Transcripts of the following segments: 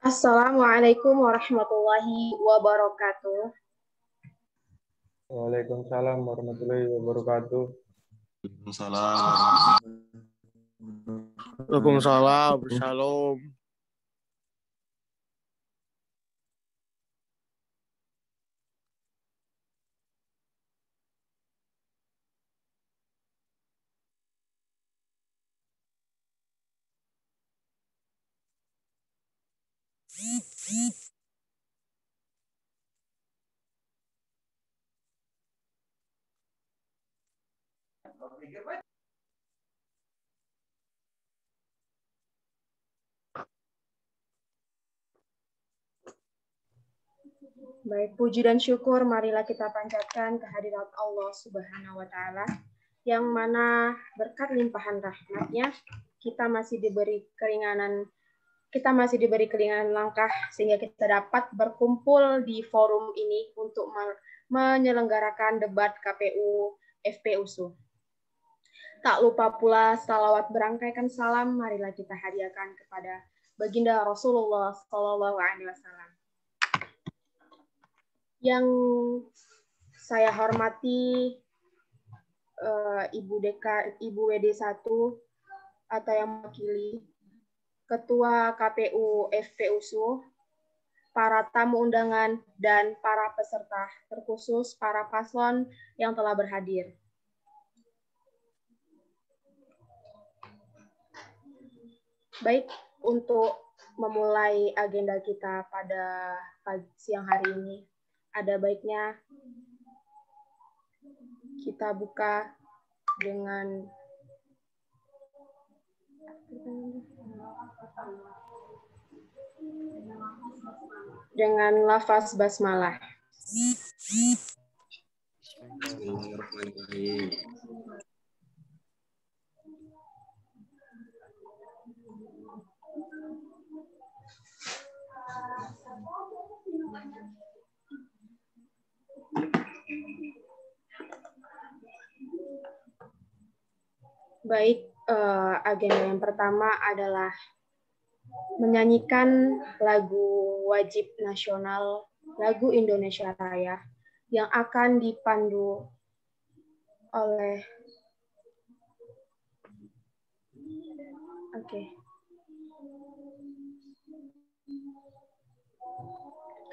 Assalamualaikum warahmatullahi wabarakatuh. Waalaikumsalam warahmatullahi wabarakatuh. Waalaikumsalam. Shalom. Baik, puji dan syukur marilah kita panjatkan kehadirat Allah Subhanahu wa taala yang mana berkat limpahan rahmat-Nya kita masih diberi keringanan langkah sehingga kita dapat berkumpul di forum ini untuk menyelenggarakan debat KPU FPUSU. Tak lupa pula salawat berangkaikan salam marilah kita hadiahkan kepada Baginda Rasulullah Shallallahu Alaihi Wasallam. Yang saya hormati Ibu WD1 atau yang mewakili Ketua KPU FPUSU, para tamu undangan, dan para peserta, terkhusus para paslon yang telah berhadir. Baik, untuk memulai agenda kita pada siang hari ini, ada baiknya kita buka dengan lafaz basmalah. Baik, agenda yang pertama adalah menyanyikan lagu wajib nasional, lagu Indonesia Raya, yang akan dipandu oleh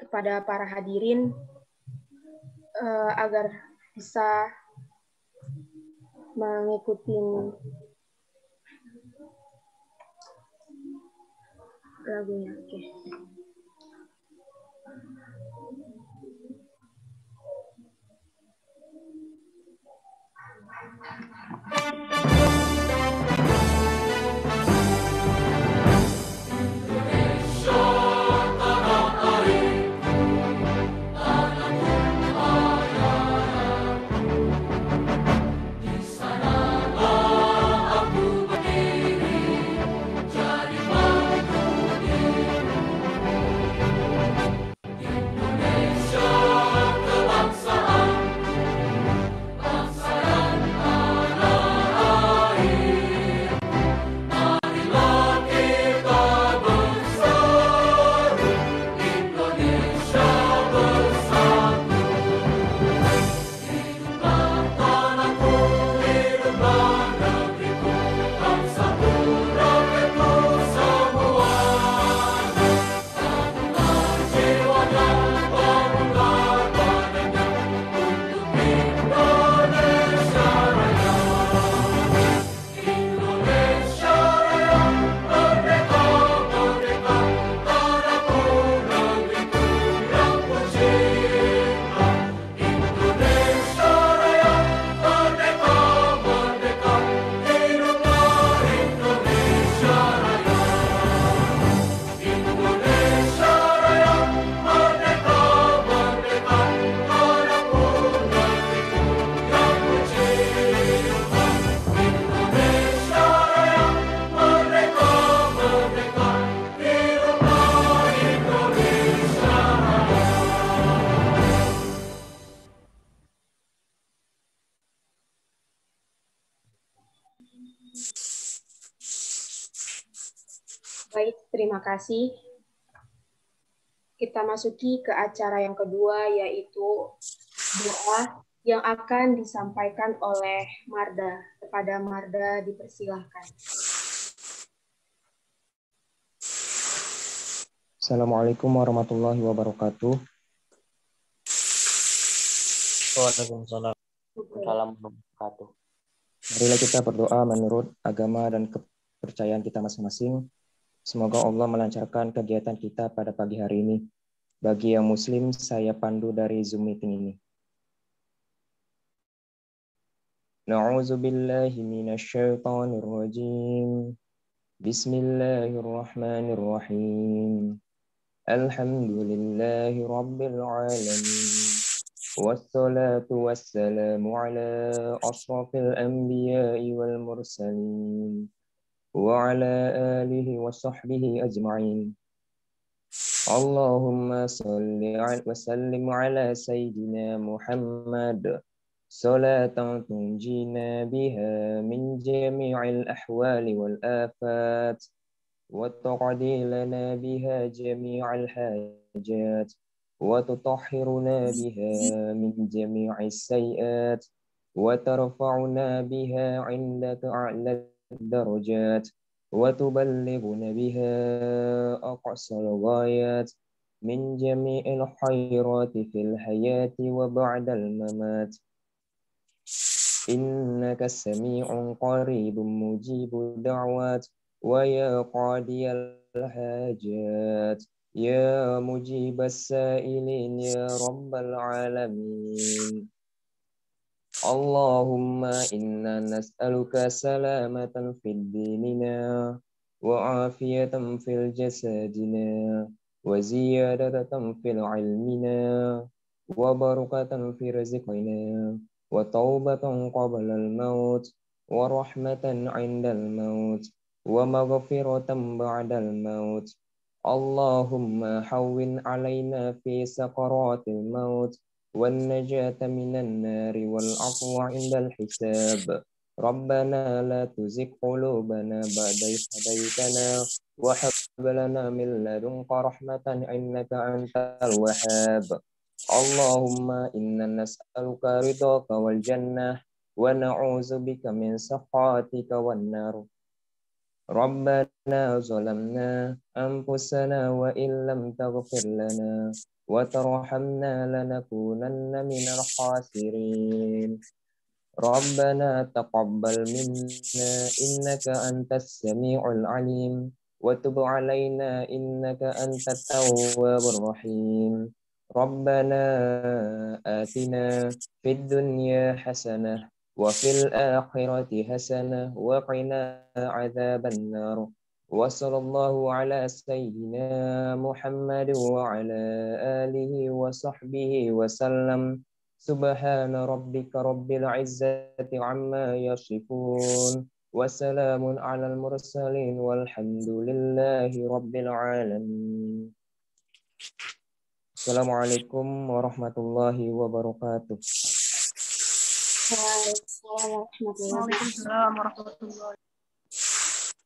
kepada para hadirin agar bisa mengikuti lagunya. Baik, terima kasih. kita masuki ke acara yang kedua, yaitu doa yang akan disampaikan oleh Marda. Kepada Marda dipersilahkan. Assalamualaikum warahmatullahi wabarakatuh. Waalaikumsalam warahmatullahi wabarakatuh. Marilah kita berdoa menurut agama dan kepercayaan kita masing-masing. Semoga Allah melancarkan kegiatan kita pada pagi hari ini. Bagi yang muslim, saya pandu dari Zoom meeting ini. Na'udzu billahi minasyaitonir rajim. Bismillahirrahmanirrahim. Alhamdulillahi rabbil alamin. Wassalatu wassalamu ala asrafil anbiya'i wal mursalin wa ala alihi wa sahbihi ajma'in. Allahumma salli wa sallim ala sayyidina Muhammad salatan tunjina biha min jami'il ahwali wal afat وتقضي لنا بها جميع الحاجات وتطهرنا بها من جميع السيئات وترفعنا بها عندك أعلى الدرجات وتبلغنا بها أقصى الغايات من جميع الخيرات في الحياة وبعد الممات إنك السميع قريب مجيب الدعوات ويا قاضي الحاجات يا مجيب السائلين يا رب العالمين اللهم إنا نسألك سلامة في ديننا وعافية في جسدنا وزيادة في علمنا وبركة في رزقنا وتوبة قبل الموت ورحمة عند الموت ومغفرة بعد الموت اللهم حوّن علينا في سكرات الموت والنجاة من النار والعفو عند الحساب ربنا لا تزغ قلوبنا بعد إذ هديتنا وهب لنا من لدنك رحمة إنك أنت الوهاب اللهم إنا نسألك رضاك والجنة ونعوذ بك من سخطك والنار ربنا ظلمنا أنفسنا وإن لم تغفر لنا وترحمنا لنكونن من الخاسرين ربنا تقبل منا إنك أنت السميع العليم وتب علينا إنك أنت التواب الرحيم ربنا آتنا في الدنيا حسنة وفي الآخرة حسنة وقنا عذاب النار وصلى الله على سيدنا محمد وعلى آله وصحبه وسلم سبحان ربك رب العزة عما يصفون وسلام على المرسلين والحمد لله رب العالمين. Assalamualaikum warahmatullahi wabarakatuh. Waalaikumsalam warahmatullahi.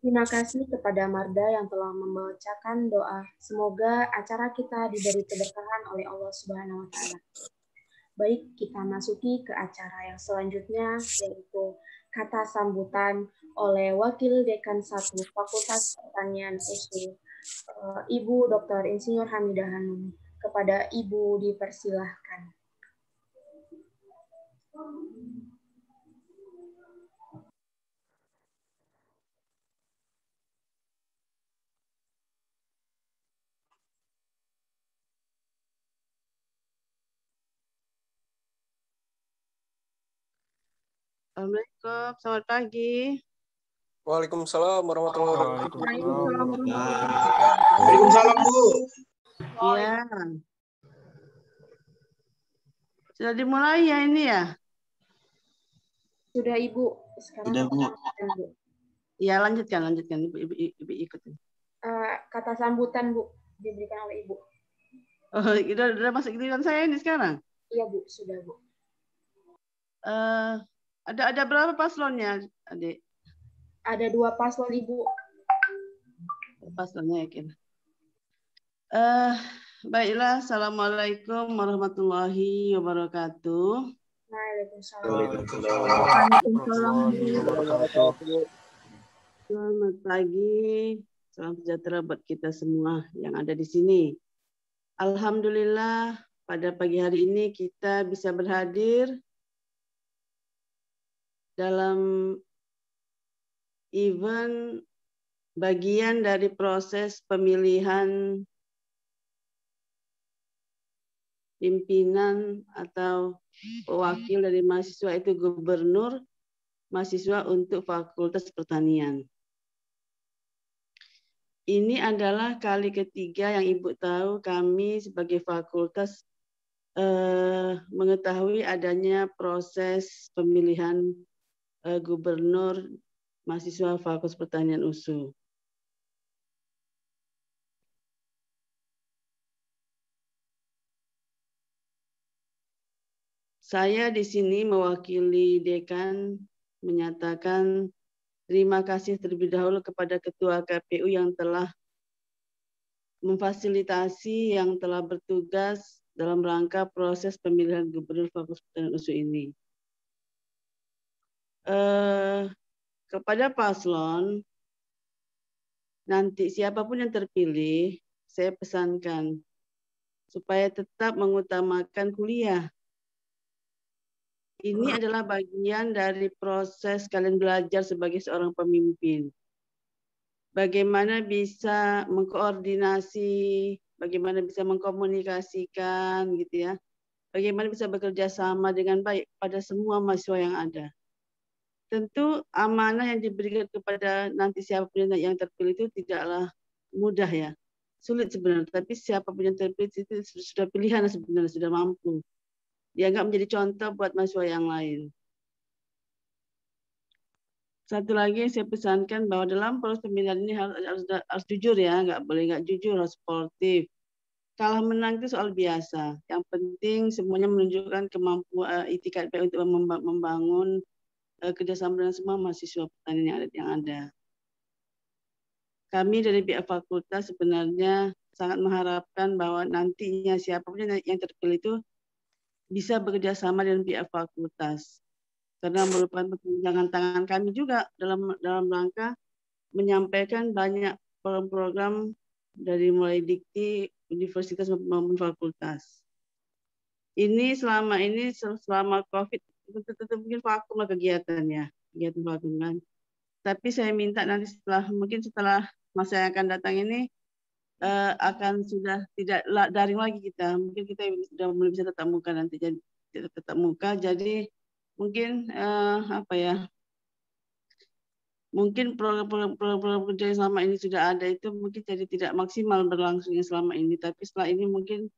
Terima kasih kepada Marda yang telah membacakan doa. Semoga acara kita diberi keberkahan oleh Allah Subhanahu wa taala. Baik, kita masuki ke acara yang selanjutnya, yaitu kata sambutan oleh Wakil Dekan 1 Fakultas Pertanian USU, Ibu Dr. Insinyur Hamidah Hanum. Kepada Ibu dipersilahkan. Assalamualaikum, selamat pagi. Waalaikumsalam warahmatullahi wabarakatuh. Waalaikumsalam, Bu. Iya. Sudah dimulai ya ini ya? Sudah, Ibu. Sekarang Sudah, Bu. Iya, lanjutkan Ibu ikutin. Kata sambutan, Bu, diberikan oleh Ibu. Oh, udah masuk giliran saya ini sekarang? Iya, Bu, sudah, Bu. Ada berapa paslonnya, Adik? Ada 2 paslon, Ibu. Paslonnya yakin. Baiklah, Assalamualaikum warahmatullahi wabarakatuh. Waalaikumsalam. Selamat pagi, salam sejahtera buat kita semua yang ada di sini. Alhamdulillah, pada pagi hari ini kita bisa berhadir dalam event bagian dari proses pemilihan pimpinan atau pewakil dari mahasiswa, itu gubernur mahasiswa untuk Fakultas Pertanian. Ini adalah kali ketiga yang Ibu tahu kami sebagai fakultas mengetahui adanya proses pemilihan gubernur mahasiswa Fakultas Pertanian USU. Saya di sini mewakili dekan menyatakan terima kasih terlebih dahulu kepada Ketua KPU yang telah memfasilitasi, yang telah bertugas dalam rangka proses pemilihan gubernur Fakultas Pertanian USU ini. Kepada paslon, nanti siapapun yang terpilih, saya pesankan supaya tetap mengutamakan kuliah. Ini adalah bagian dari proses kalian belajar sebagai seorang pemimpin. Bagaimana bisa mengkoordinasi, bagaimana bisa mengkomunikasikan, gitu ya. Bagaimana bisa bekerja sama dengan baik pada semua mahasiswa yang ada. Tentu amanah yang diberikan kepada nanti siapapun yang terpilih itu tidaklah mudah ya. Sulit sebenarnya, tapi siapapun yang terpilih itu sudah pilihan sebenarnya, sudah mampu. Dianggap menjadi contoh buat mahasiswa yang lain. Satu lagi yang saya pesankan bahwa dalam proses pemilihan ini harus jujur ya, nggak boleh nggak jujur, harus sportif. Kalah menang itu soal biasa. Yang penting semuanya menunjukkan kemampuan itikat baik untuk membangun kerjasama dengan semua mahasiswa pertanian yang ada. Kami dari pihak fakultas sebenarnya sangat mengharapkan bahwa nantinya siapapun yang terpilih itu bisa bekerja sama dengan pihak fakultas, karena merupakan perpanjangan tangan kami juga dalam rangka menyampaikan banyak program-program dari mulai dikti universitas maupun fakultas. Ini selama COVID itu mungkin vakum lah kegiatannya, kegiatan vakum kan. Tapi saya minta nanti setelah masa yang akan datang ini akan sudah tidak daring lagi kita. Mungkin kita sudah mulai bisa tetap muka nanti, jadi tetap muka. Jadi mungkin mungkin program kerja yang selama ini sudah ada itu mungkin jadi tidak maksimal berlangsungnya selama ini. Tapi setelah ini mungkin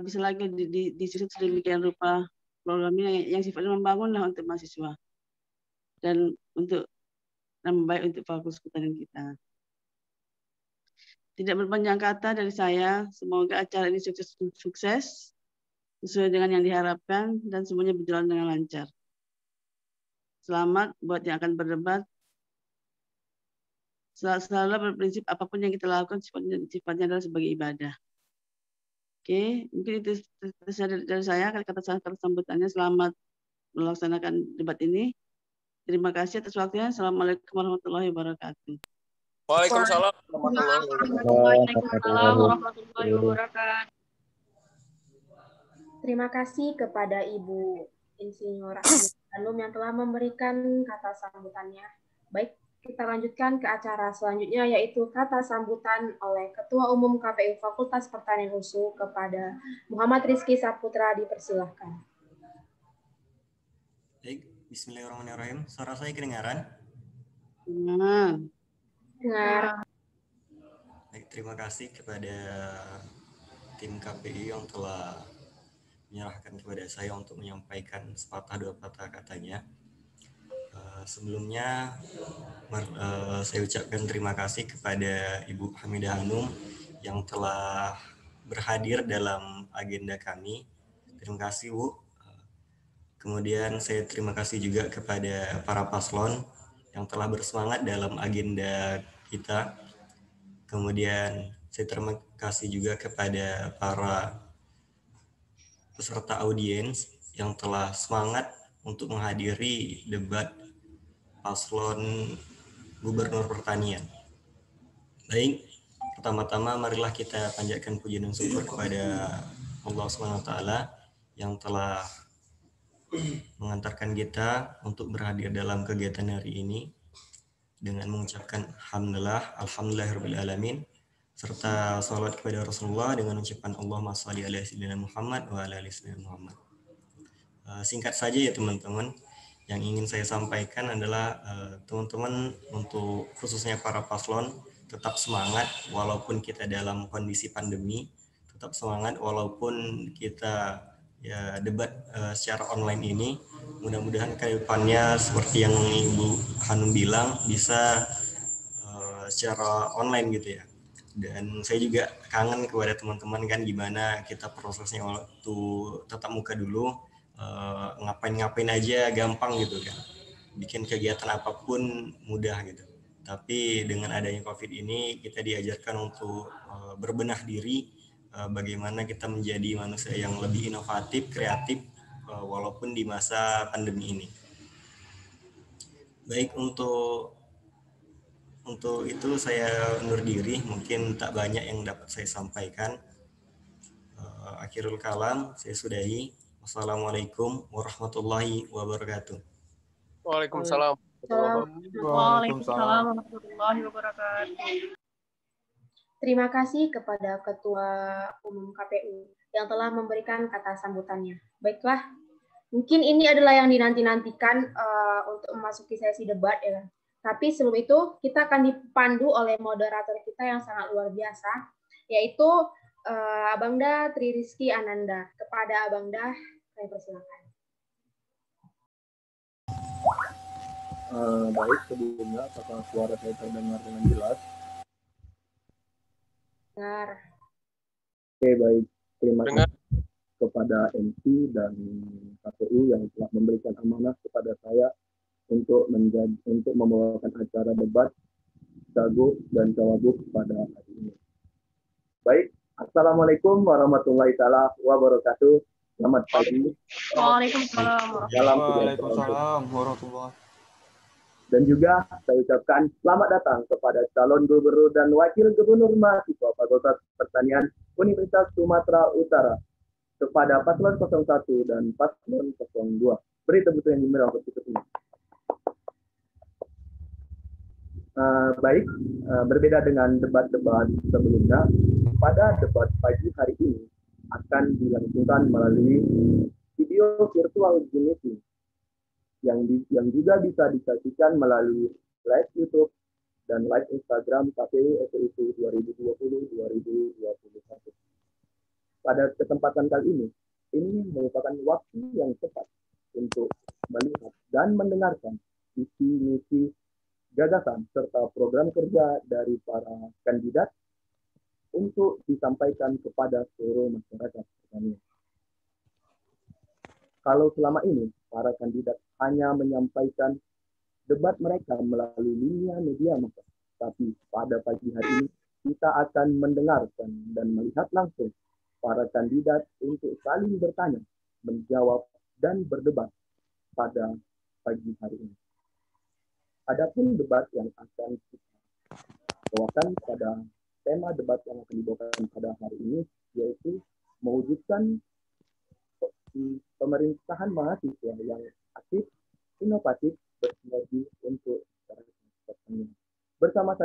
bisa lagi disusun sedemikian rupa programnya yang sifatnya membangun lah untuk mahasiswa dan untuk nama baik untuk Fakultas Pertanian kita. Tidak berpanjang kata dari saya, semoga acara ini sukses sesuai dengan yang diharapkan dan semuanya berjalan dengan lancar. Selamat buat yang akan berdebat. Selalu berprinsip apapun yang kita lakukan sifatnya adalah sebagai ibadah. Oke, mungkin itu dari saya, kata sambutannya. Selamat melaksanakan debat ini. Terima kasih atas waktunya. Assalamualaikum warahmatullahi wabarakatuh. Waalaikumsalam warahmatullahi wabarakatuh. Terima kasih kepada Ibu Insinyur Hanum yang telah memberikan kata sambutannya. Baik, kita lanjutkan ke acara selanjutnya, yaitu kata sambutan oleh Ketua Umum KPU Fakultas Pertanian USU kepada Muhammad Rizky Saputra, dipersilahkan. Baik, bismillahirrahmanirrahim. Suara saya kedengaran? Dengar. Baik, terima kasih kepada tim KPU yang telah menyerahkan kepada saya untuk menyampaikan sepatah dua patah katanya. Sebelumnya saya ucapkan terima kasih kepada Ibu Hamidah Hanum yang telah berhadir dalam agenda kami. Terima kasih, Bu. Kemudian saya terima kasih juga kepada para paslon yang telah bersemangat dalam agenda kita. Kemudian Saya terima kasih juga kepada para peserta audiens yang telah semangat untuk menghadiri debat paslon Gubernur Pertanian. Baik, pertama-tama marilah kita panjatkan puji dan syukur kepada Allah SWT yang telah mengantarkan kita untuk berhadir dalam kegiatan hari ini dengan mengucapkan Alhamdulillahirrahmanirrahim serta salawat kepada Rasulullah dengan ucapan Allahumma shalli ala sayyidina Muhammad wa ala ali sayyidina Muhammad. Singkat saja ya teman-teman, yang ingin saya sampaikan adalah teman-teman untuk khususnya para paslon tetap semangat walaupun kita dalam kondisi pandemi, tetap semangat walaupun kita ya debat secara online ini. Mudah-mudahan ke depannya seperti yang Ibu Hanum bilang bisa secara online gitu ya. Dan saya juga kangen kepada teman-teman kan gimana kita prosesnya waktu tatap muka dulu, ngapain-ngapain aja gampang gitu kan. Bikin kegiatan apapun mudah gitu. Tapi dengan adanya COVID ini kita diajarkan untuk berbenah diri, bagaimana kita menjadi manusia yang lebih inovatif, kreatif, walaupun di masa pandemi ini. Baik, untuk itu saya undur diri, mungkin tak banyak yang dapat saya sampaikan. Akhirul kalam, saya sudahi. Wassalamualaikum warahmatullahi wabarakatuh. Waalaikumsalam. Waalaikumsalam warahmatullahi wabarakatuh. Terima kasih kepada Ketua Umum KPU yang telah memberikan kata sambutannya. Baiklah, mungkin ini adalah yang dinanti-nantikan untuk memasuki sesi debat ya. Tapi sebelum itu kita akan dipandu oleh moderator kita yang sangat luar biasa, yaitu Abangda Tri Rizky Ananda. Kepada Abangda, saya persilakan. Baik, sebelumnya apakah suara saya terdengar dengan jelas? Dengar. Oke, baik. Terima kasih kepada MC dan KPU yang telah memberikan amanah kepada saya untuk membawakan acara debat Cagup dan Cawagup pada hari ini. Baik, Assalamualaikum warahmatullahi wabarakatuh. Selamat pagi. Waalaikumsalam warahmatullahi. Dan juga saya ucapkan selamat datang kepada calon gubernur dan wakil gubernur mahasiswa Fakultas Pertanian Universitas Sumatera Utara kepada paslon 01 dan paslon 02. Beri tepuk tangan yang meriah untuk ini. Baik, berbeda dengan debat-debat sebelumnya, pada debat pagi hari ini akan dilangsungkan melalui video virtual Zoom meeting yang juga bisa disaksikan melalui live YouTube dan live Instagram KPU FPU 2020-2021. Pada kesempatan kali ini merupakan waktu yang tepat untuk melihat dan mendengarkan visi misi gagasan serta program kerja dari para kandidat untuk disampaikan kepada seluruh masyarakat pertanian. Kalau selama ini para kandidat hanya menyampaikan debat mereka melalui media massa, tapi pada pagi hari ini kita akan mendengarkan dan melihat langsung para kandidat untuk saling bertanya, menjawab, dan berdebat pada pagi hari ini. Adapun debat yang akan kita bawakan pada tema debat yang akan dibawakan pada hari ini yaitu mewujudkan pemerintahan mahasiswa yang aktif, inovatif, bersinergi untuk masyarakat pertanian. Bersama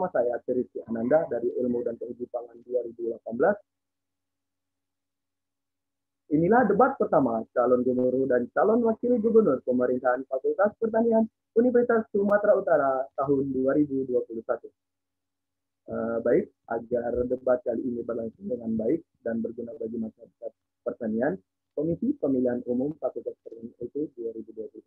saya Tri Rizky Ananda dari Ilmu dan Teknologi Pangan 2018. Inilah debat pertama calon gubernur dan calon wakil gubernur pemerintahan Fakultas Pertanian Universitas Sumatera Utara tahun 2021. Baik, agar debat kali ini berlangsung dengan baik dan berguna bagi masyarakat pertanian, Komisi Pemilihan Umum Fakultas Pertanian itu 2021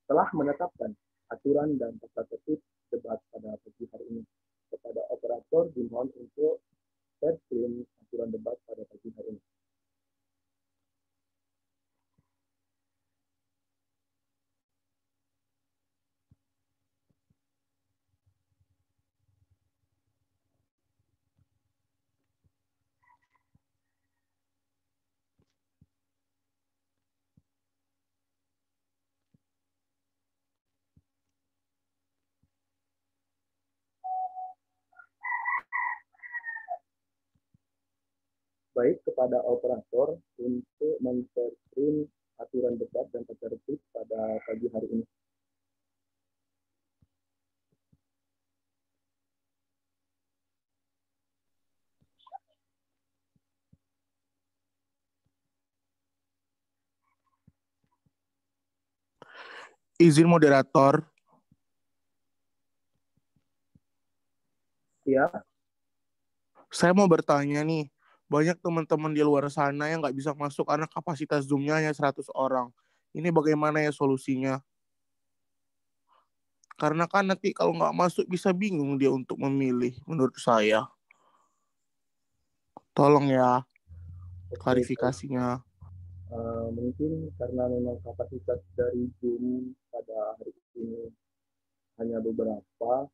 telah menetapkan aturan dan tata tertib debat pada pagi hari ini. Kepada operator dimohon untuk share screen aturan debat pada pagi hari ini. Baik, kepada operator untuk men-screen aturan debat dan tata tertib pada pagi hari ini. Izin moderator. Ya. Saya mau bertanya nih, banyak teman-teman di luar sana yang nggak bisa masuk karena kapasitas Zoom-nya hanya 100 orang. Ini bagaimana ya solusinya? Karena kan nanti kalau nggak masuk bisa bingung dia untuk memilih, menurut saya. Tolong ya klarifikasinya. Mungkin karena memang kapasitas dari Zoom pada hari ini hanya beberapa,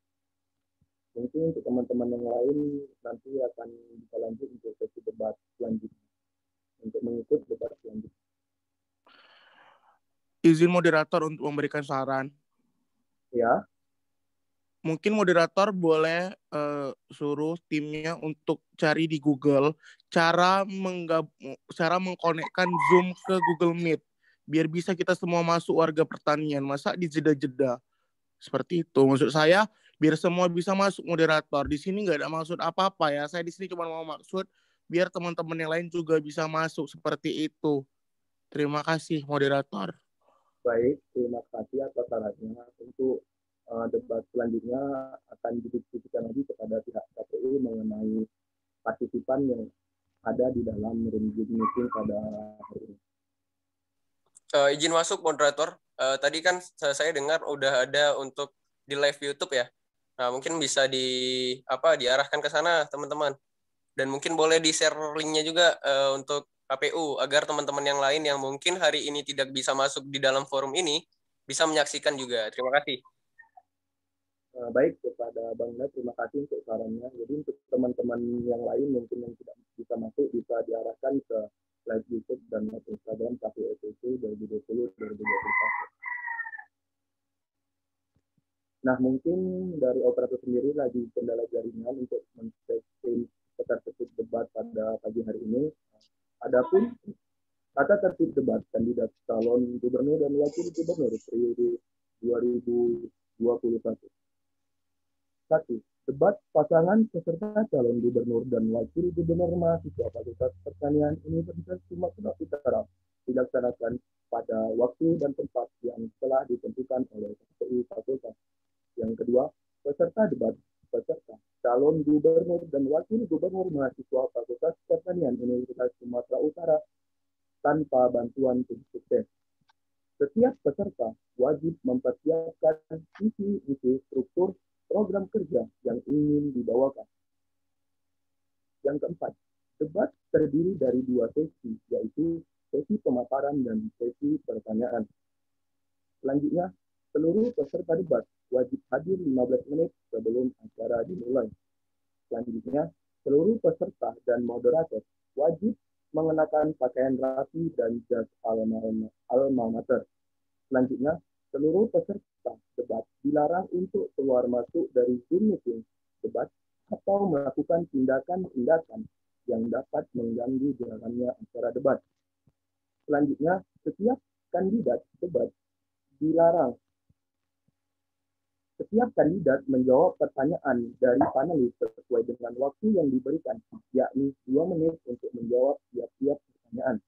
mungkin untuk teman-teman yang lain nanti akan bisa lanjut untuk sesi debat selanjutnya, untuk mengikut debat selanjutnya. Izin moderator untuk memberikan saran. Ya. Mungkin moderator boleh suruh timnya untuk cari di Google cara mengkonekkan Zoom ke Google Meet biar bisa kita semua masuk warga pertanian. Masa di jeda-jeda seperti itu? Maksud saya biar semua bisa masuk moderator. Di sini nggak ada maksud apa-apa ya. Saya di sini cuma mau maksud biar teman-teman yang lain juga bisa masuk seperti itu. Terima kasih moderator. Baik, terima kasih atas sarannya. Untuk debat selanjutnya akan didiskusikan lagi kepada pihak KPU mengenai partisipan yang ada di dalam review meeting pada hari ini. Izin masuk moderator. Tadi kan saya dengar udah ada untuk di live YouTube ya. Nah, mungkin bisa diarahkan ke sana teman-teman. Dan mungkin boleh di-share linknya juga untuk KPU agar teman-teman yang lain yang mungkin hari ini tidak bisa masuk di dalam forum ini bisa menyaksikan juga. Terima kasih. Baik, kepada Bang Ned, terima kasih untuk sarannya. Jadi untuk teman-teman yang lain mungkin yang tidak bisa masuk bisa diarahkan ke live YouTube dan Instagram KPU EPC 2020-2021. Nah, mungkin dari operator sendiri lagi kendala jaringan untuk men-stream tata tertib debat pada pagi hari ini. Adapun tata tertib debat kandidat calon gubernur dan wakil gubernur periode 2021. 1. Debat pasangan peserta calon gubernur dan wakil gubernur mahasiswa Fakultas Pertanian Universitas Sumatera Utara dilaksanakan pada waktu dan tempat yang telah ditentukan oleh KPU Fakultas. Yang kedua, peserta debat peserta calon gubernur dan wakil gubernur mahasiswa Fakultas Pertanian Universitas Sumatera Utara tanpa bantuan tim sukses. Setiap peserta wajib mempersiapkan isi struktur program kerja yang ingin dibawakan. Yang keempat, debat terdiri dari 2 sesi, yaitu sesi pemaparan dan sesi pertanyaan. Selanjutnya, seluruh peserta debat wajib hadir 15 menit sebelum acara dimulai. Selanjutnya, seluruh peserta dan moderator wajib mengenakan pakaian rapi dan jas alma mater. Selanjutnya, seluruh peserta debat dilarang untuk keluar masuk dari Zoom meeting debat atau melakukan tindakan-tindakan yang dapat mengganggu jalannya acara debat. Selanjutnya, setiap kandidat debat dilarang. Setiap kandidat menjawab pertanyaan dari panelis sesuai dengan waktu yang diberikan, yakni 2 menit untuk menjawab tiap-tiap pertanyaan.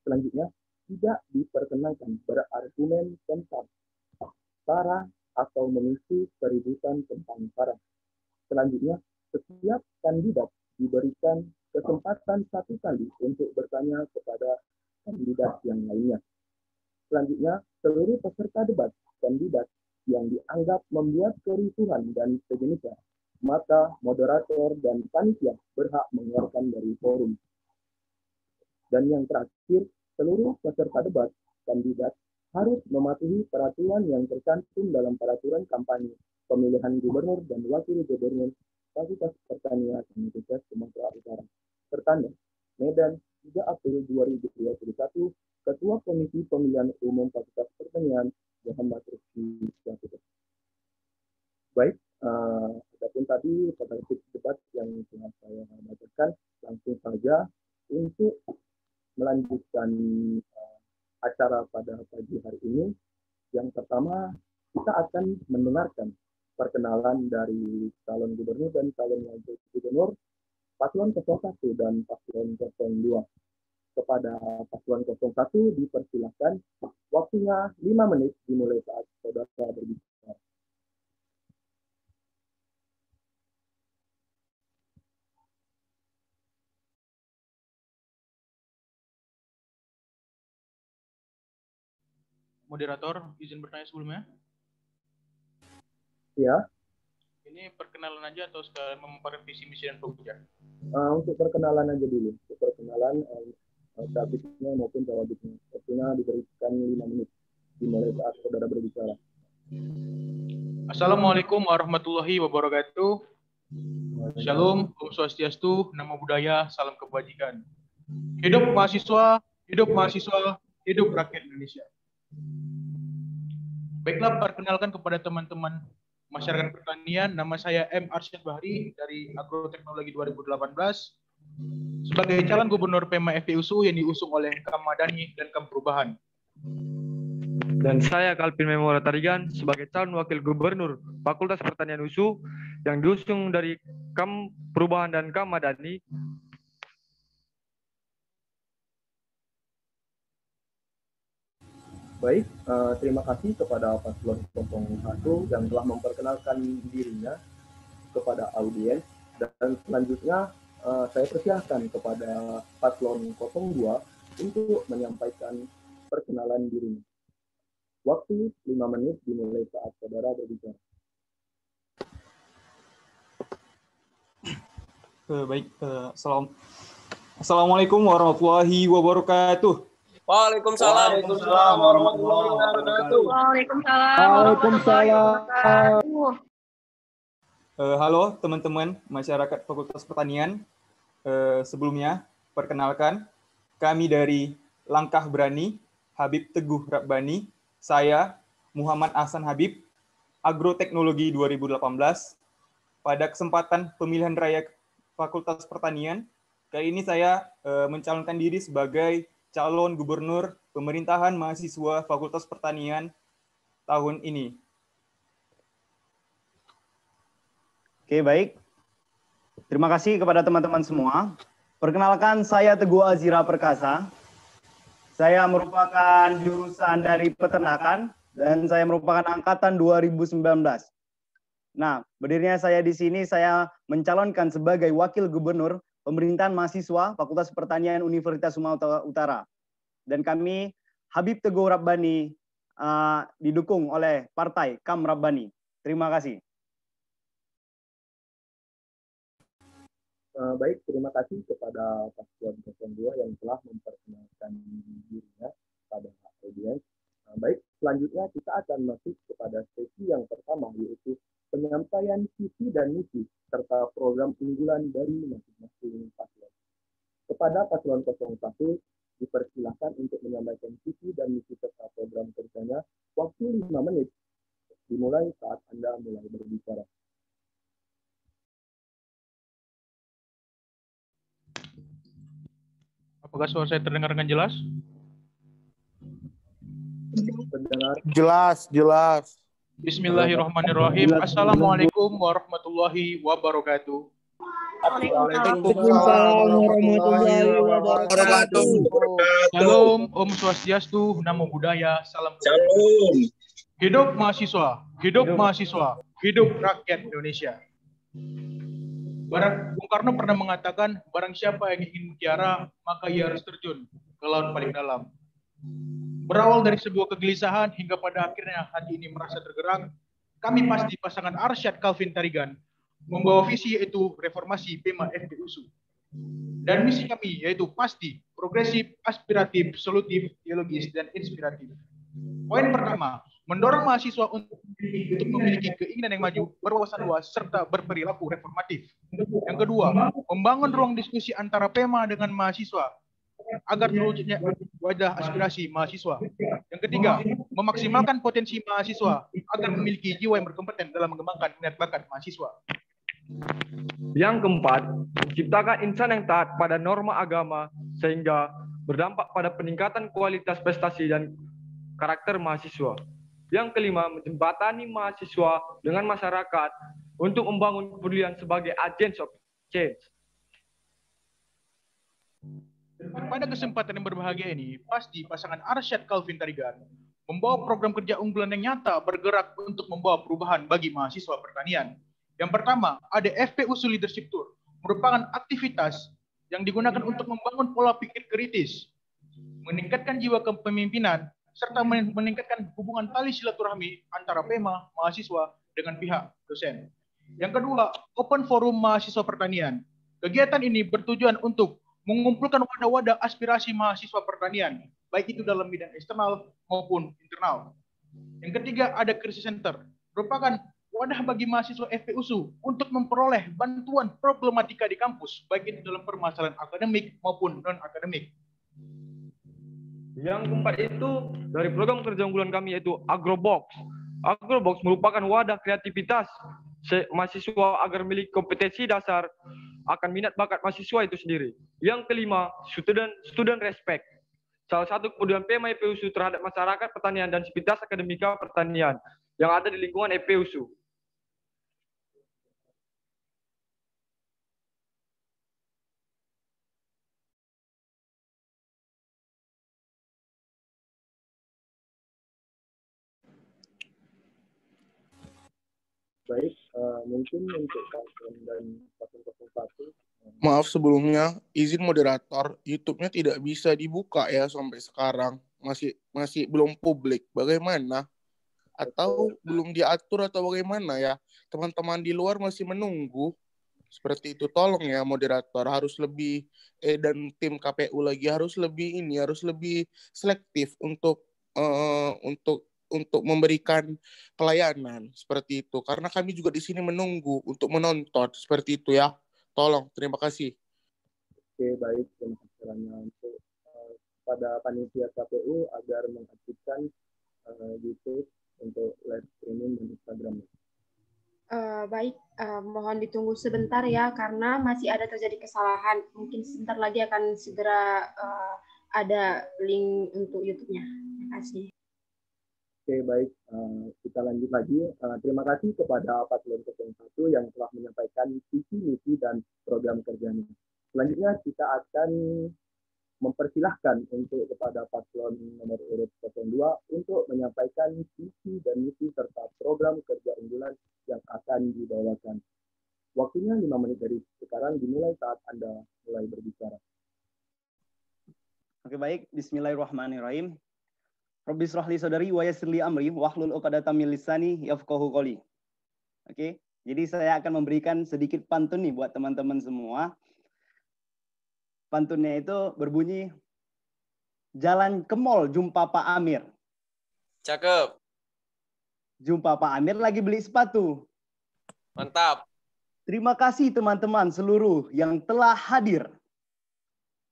Selanjutnya, tidak diperkenankan berargumen tentang sara atau memicu keributan tentang sara. Selanjutnya, setiap kandidat diberikan kesempatan 1 kali untuk bertanya kepada kandidat yang lainnya. Selanjutnya, seluruh peserta debat kandidat yang dianggap membuat kerusuhan dan sejenisnya, maka moderator dan panitia berhak mengeluarkan dari forum. Dan yang terakhir, seluruh peserta debat kandidat harus mematuhi peraturan yang tercantum dalam peraturan kampanye pemilihan gubernur dan wakil gubernur Fakultas Pertanian Universitas Sumatera Utara. Tertanda, Medan, 3 April 2021, Ketua Komisi Pemilihan Umum Fakultas Pertanian Muhammad Rizky Syafruddin. Baik, adapun tadi pada debat yang telah saya bacakan, langsung saja untuk melanjutkan acara pada pagi hari ini, yang pertama kita akan mendengarkan perkenalan dari calon gubernur dan calon wakil gubernur paslon 01 dan paslon 02. Kepada paslon 01 dipersilakan, waktunya 5 menit dimulai saat saudara berbicara. Moderator, izin bertanya sebelumnya. Ya. Ini perkenalan aja atau sekalian memaparkan visi misi dan program? Untuk perkenalan aja dulu. Untuk perkenalan cawapresnya maupun cawapresnya. Waktunya diberikan 5 menit dimulai saat saudara berbicara. Assalamualaikum warahmatullahi wabarakatuh. Shalom, Om Swastiastu, Namo Buddhaya, salam kebajikan. Hidup mahasiswa, hidup mahasiswa, hidup rakyat Indonesia. Baiklah, perkenalkan kepada teman-teman masyarakat pertanian, nama saya M. Arsyad Bahri dari Agroteknologi 2018 sebagai calon gubernur PEMA FPUSU yang diusung oleh Kam Madani dan Kam Perubahan. Dan saya Kalvin Memora Tarigan sebagai calon wakil gubernur Fakultas Pertanian USU yang diusung dari Kam Perubahan dan Kam Madani. Baik, terima kasih kepada paslon 01 yang telah memperkenalkan dirinya kepada audiens, dan selanjutnya saya persilahkan kepada paslon 02 untuk menyampaikan perkenalan dirinya. Waktu 5 menit dimulai saat saudara berbicara. Baik, Assalamualaikum warahmatullahi wabarakatuh. Waalaikumsalam warahmatullahi wabarakatuh. Waalaikumsalam. Halo teman-teman masyarakat Fakultas Pertanian. Sebelumnya perkenalkan, kami dari Langkah Berani Habib Teguh Rabbani. Saya Muhammad Ahsan Habib, Agroteknologi 2018. Pada kesempatan pemilihan raya Fakultas Pertanian, kali ini saya mencalonkan diri sebagai calon gubernur pemerintahan mahasiswa Fakultas Pertanian tahun ini. Oke, baik. Terima kasih kepada teman-teman semua. Perkenalkan, saya Teguh Azira Perkasa. Saya merupakan jurusan dari peternakan dan saya merupakan angkatan 2019. Nah, berdirinya saya di sini, saya mencalonkan sebagai wakil gubernur pemerintahan mahasiswa Fakultas Pertanian Universitas Sumatera Utara. Dan kami Habib Teguh Rabbani didukung oleh Partai Kam Rabbani. Terima kasih. Baik, terima kasih kepada paslon 02 yang telah memperkenalkan dirinya pada audiens. Baik, selanjutnya kita akan masuk kepada sesi yang pertama, yaitu penyampaian visi dan misi serta program unggulan dari masing-masing paslon. Kepada paslon 01 dipersilakan untuk menyampaikan visi dan misi serta program kerjanya. Waktu 5 menit dimulai saat Anda mulai berbicara. Apakah suara saya terdengar dengan jelas? Jelas, jelas. Bismillahirrahmanirrahim. Assalamualaikum warahmatullahi wabarakatuh. Waalaikumsalam warahmatullahi wabarakatuh. Shalom, Om Swastiastu, Namo Buddhaya, salam kebajikan. Hidup mahasiswa, hidup mahasiswa, hidup rakyat Indonesia. Bung Karno pernah mengatakan, barang siapa yang ingin mutiara, maka ia harus terjun ke laut paling dalam. Berawal dari sebuah kegelisahan hingga pada akhirnya hati ini merasa tergerak, kami pasti pasangan Arsyad Kalvin Tarigan membawa visi yaitu reformasi PEMA FPUSU. Dan misi kami yaitu pasti, progresif, aspiratif, solutif, dialogis, dan inspiratif. Poin pertama, mendorong mahasiswa untuk memiliki keinginan yang maju, berwawasan luas, serta berperilaku reformatif. Yang kedua, membangun ruang diskusi antara PEMA dengan mahasiswa agar terwujudnya wajah aspirasi mahasiswa. Yang ketiga, memaksimalkan potensi mahasiswa agar memiliki jiwa yang berkompeten dalam mengembangkan minat bakat mahasiswa. Yang keempat, menciptakan insan yang taat pada norma agama sehingga berdampak pada peningkatan kualitas prestasi dan karakter mahasiswa. Yang kelima, menjembatani mahasiswa dengan masyarakat untuk membangun kepedulian sebagai agents of change. Pada kesempatan yang berbahagia ini, pasti pasangan Arsyad Calvin Tarigan membawa program kerja unggulan yang nyata bergerak untuk membawa perubahan bagi mahasiswa pertanian. Yang pertama, ada FPUSU Leadership Tour, merupakan aktivitas yang digunakan untuk membangun pola pikir kritis, meningkatkan jiwa kepemimpinan, serta meningkatkan hubungan tali silaturahmi antara PEMA, mahasiswa, dengan pihak dosen. Yang kedua, Open Forum Mahasiswa Pertanian. Kegiatan ini bertujuan untuk mengumpulkan wadah-wadah aspirasi mahasiswa pertanian, baik itu dalam bidang eksternal maupun internal. Yang ketiga, ada Crisis Center, merupakan wadah bagi mahasiswa FPUSU untuk memperoleh bantuan problematika di kampus, baik itu dalam permasalahan akademik maupun non-akademik. Yang keempat itu dari program kerja unggulan kami yaitu Agrobox. Agrobox merupakan wadah kreativitas mahasiswa agar memiliki kompetensi dasar akan minat bakat mahasiswa itu sendiri. Yang kelima, student respect. Salah satu kepedulian PEMA FPUSU terhadap masyarakat pertanian dan sivitas akademika pertanian yang ada di lingkungan FPUSU. Baik, mungkin untuk paslon dan paslon 01. Maaf sebelumnya, izin moderator, YouTube-nya tidak bisa dibuka ya sampai sekarang. Masih belum publik. Bagaimana? Atau belum diatur atau bagaimana ya? Teman-teman di luar masih menunggu. Seperti itu, tolong ya moderator, harus lebih dan tim KPU lagi harus lebih selektif untuk memberikan pelayanan seperti itu, karena kami juga di sini menunggu untuk menonton seperti itu ya. Tolong, terima kasih. Oke, baik, terima kasih untuk pada panitia KPU agar mengaktifkan YouTube untuk live streaming dan Instagram. Baik, mohon ditunggu sebentar ya, karena masih ada terjadi kesalahan. Mungkin sebentar lagi akan segera ada link untuk YouTube-nya. Terima kasih. Oke, baik. Kita lanjut lagi. Terima kasih kepada paslon 01 yang telah menyampaikan visi, misi, dan program kerjanya. Selanjutnya kita akan mempersilahkan untuk kepada paslon nomor urut 02 untuk menyampaikan visi dan misi serta program kerja unggulan yang akan dibawakan. Waktunya 5 menit dari sekarang dimulai saat Anda mulai berbicara. Oke, baik. Bismillahirrahmanirrahim. Rabbi shrah li sadri wa yassir li amri wahlul 'uqdatam min lisani yafqahu qawli. Oke, jadi saya akan memberikan sedikit pantun nih buat teman-teman semua. Pantunnya itu berbunyi, jalan ke mall jumpa Pak Amir. Cakep. Jumpa Pak Amir lagi beli sepatu. Mantap. Terima kasih teman-teman seluruh yang telah hadir.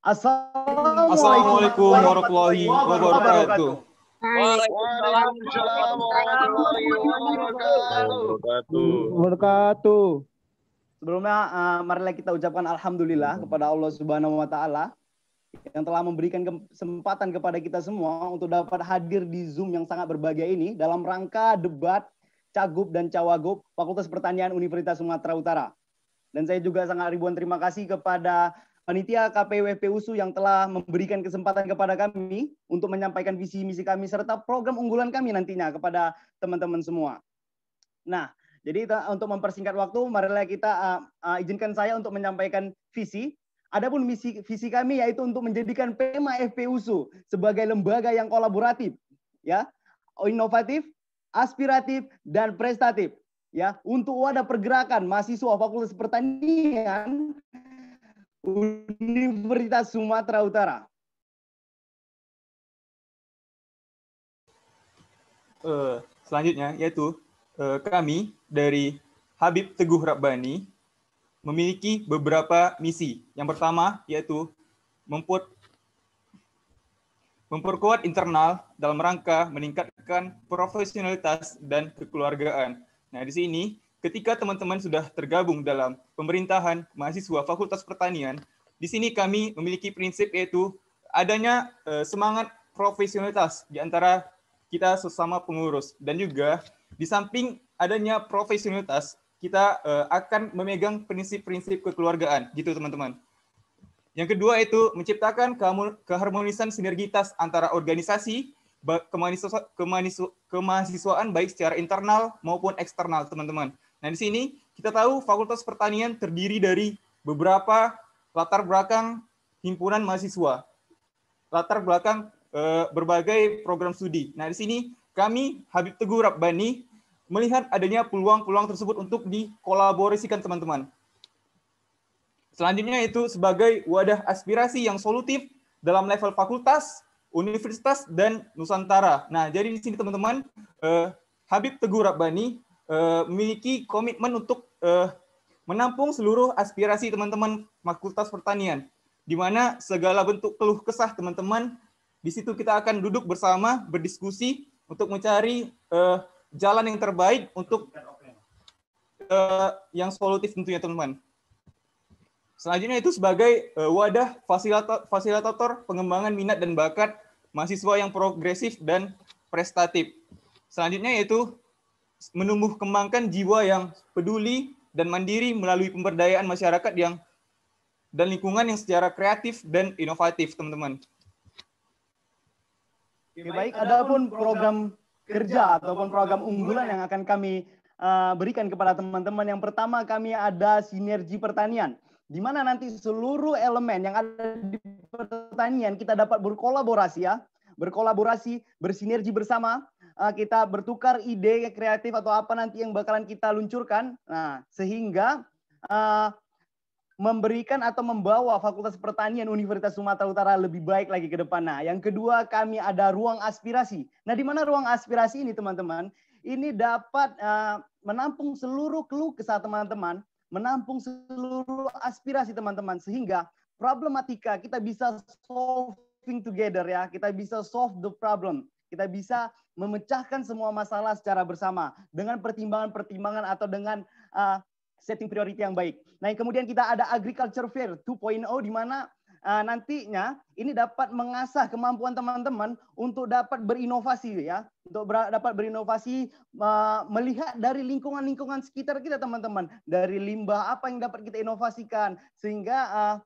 Assalamualaikum warahmatullahi wabarakatuh. Waalaikumsalam warahmatullahi wabarakatuh. Sebelumnya, marilah kita ucapkan alhamdulillah kepada Allah Subhanahu wa Ta'ala yang telah memberikan kesempatan kepada kita semua untuk dapat hadir di Zoom yang sangat berbahagia ini dalam rangka debat Cagup dan Cawagup Fakultas Pertanian Universitas Sumatera Utara. Dan saya juga sangat ribuan terima kasih kepada panitia KPU FPUSU yang telah memberikan kesempatan kepada kami untuk menyampaikan visi misi kami serta program unggulan kami nantinya kepada teman-teman semua. Nah, jadi untuk mempersingkat waktu, marilah kita izinkan saya untuk menyampaikan visi. Adapun visi kami yaitu untuk menjadikan PEMA FPUSU sebagai lembaga yang kolaboratif, ya, inovatif, aspiratif, dan prestatif, ya, untuk wadah pergerakan mahasiswa Fakultas Pertanian Universitas Sumatera Utara. Selanjutnya yaitu kami dari Habib Teguh Rabbani memiliki beberapa misi. Yang pertama yaitu memperkuat internal dalam rangka meningkatkan profesionalitas dan kekeluargaan. Nah, di sini ketika teman-teman sudah tergabung dalam pemerintahan mahasiswa Fakultas Pertanian, di sini kami memiliki prinsip yaitu adanya semangat profesionalitas di antara kita sesama pengurus, dan juga di samping adanya profesionalitas kita akan memegang prinsip-prinsip kekeluargaan gitu teman-teman. Yang kedua itu menciptakan keharmonisan sinergitas antara organisasi kemahasiswaan baik secara internal maupun eksternal teman-teman. Nah di sini kita tahu Fakultas Pertanian terdiri dari beberapa latar belakang himpunan mahasiswa, latar belakang berbagai program studi. Nah, di sini kami Habib Teguh Rabbani melihat adanya peluang-peluang tersebut untuk dikolaborasikan teman-teman. Selanjutnya itu sebagai wadah aspirasi yang solutif dalam level fakultas, universitas, dan Nusantara. Nah, jadi di sini teman-teman, Habib Teguh Rabbani memiliki komitmen untuk menampung seluruh aspirasi teman-teman Fakultas Pertanian, di mana segala bentuk keluh kesah teman-teman, di situ kita akan duduk bersama, berdiskusi untuk mencari jalan yang terbaik untuk yang solutif tentunya teman-teman. Selanjutnya itu sebagai wadah fasilitator pengembangan minat dan bakat mahasiswa yang progresif dan prestatif. Selanjutnya yaitu menumbuh kembangkan jiwa yang peduli dan mandiri melalui pemberdayaan masyarakat dan lingkungan yang secara kreatif dan inovatif, teman-teman. Oke, baik, adapun program kerja ataupun program unggulan yang akan kami berikan kepada teman-teman. Yang pertama kami ada sinergi pertanian, di mana nanti seluruh elemen yang ada di pertanian kita dapat berkolaborasi ya, bersinergi bersama, kita bertukar ide kreatif atau apa nanti yang bakalan kita luncurkan. Nah, sehingga memberikan atau membawa Fakultas Pertanian Universitas Sumatera Utara lebih baik lagi ke depan. Nah, yang kedua kami ada ruang aspirasi. Nah, di mana ruang aspirasi ini teman-teman? Ini dapat menampung seluruh keluh kesah teman-teman, menampung seluruh aspirasi teman-teman, sehingga problematika kita bisa solving together ya, kita bisa solve the problem, kita bisa memecahkan semua masalah secara bersama dengan pertimbangan-pertimbangan atau dengan setting priority yang baik. Nah, yang kemudian kita ada Agriculture Fair 2.0 di mana nantinya ini dapat mengasah kemampuan teman-teman untuk dapat berinovasi ya, untuk dapat berinovasi melihat dari lingkungan-lingkungan sekitar kita teman-teman, dari limbah apa yang dapat kita inovasikan, sehingga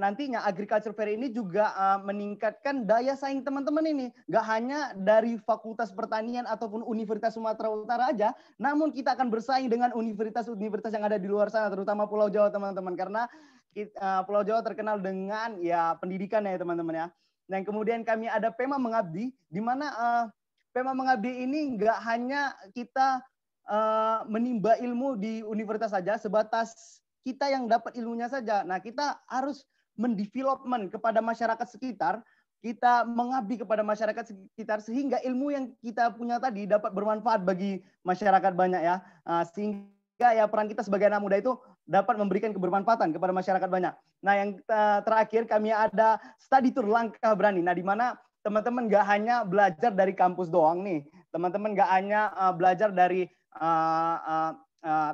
nantinya Agriculture Fair ini juga meningkatkan daya saing teman-teman ini. Gak hanya dari Fakultas Pertanian ataupun Universitas Sumatera Utara aja, namun kita akan bersaing dengan universitas-universitas yang ada di luar sana, terutama Pulau Jawa teman-teman. Karena Pulau Jawa terkenal dengan ya pendidikannya ya teman-teman ya. Nah, kemudian kami ada Pema Mengabdi, di mana Pema Mengabdi ini gak hanya kita menimba ilmu di universitas saja, sebatas kita yang dapat ilmunya saja. Nah, kita harus mendevelopment kepada masyarakat sekitar, kita mengabdi kepada masyarakat sekitar, sehingga ilmu yang kita punya tadi dapat bermanfaat bagi masyarakat banyak ya. Sehingga ya peran kita sebagai anak muda itu dapat memberikan kebermanfaatan kepada masyarakat banyak. Nah, yang terakhir kami ada study tour Langkah Berani. Nah, di mana teman-teman nggak hanya belajar dari kampus doang nih, teman-teman nggak hanya belajar dari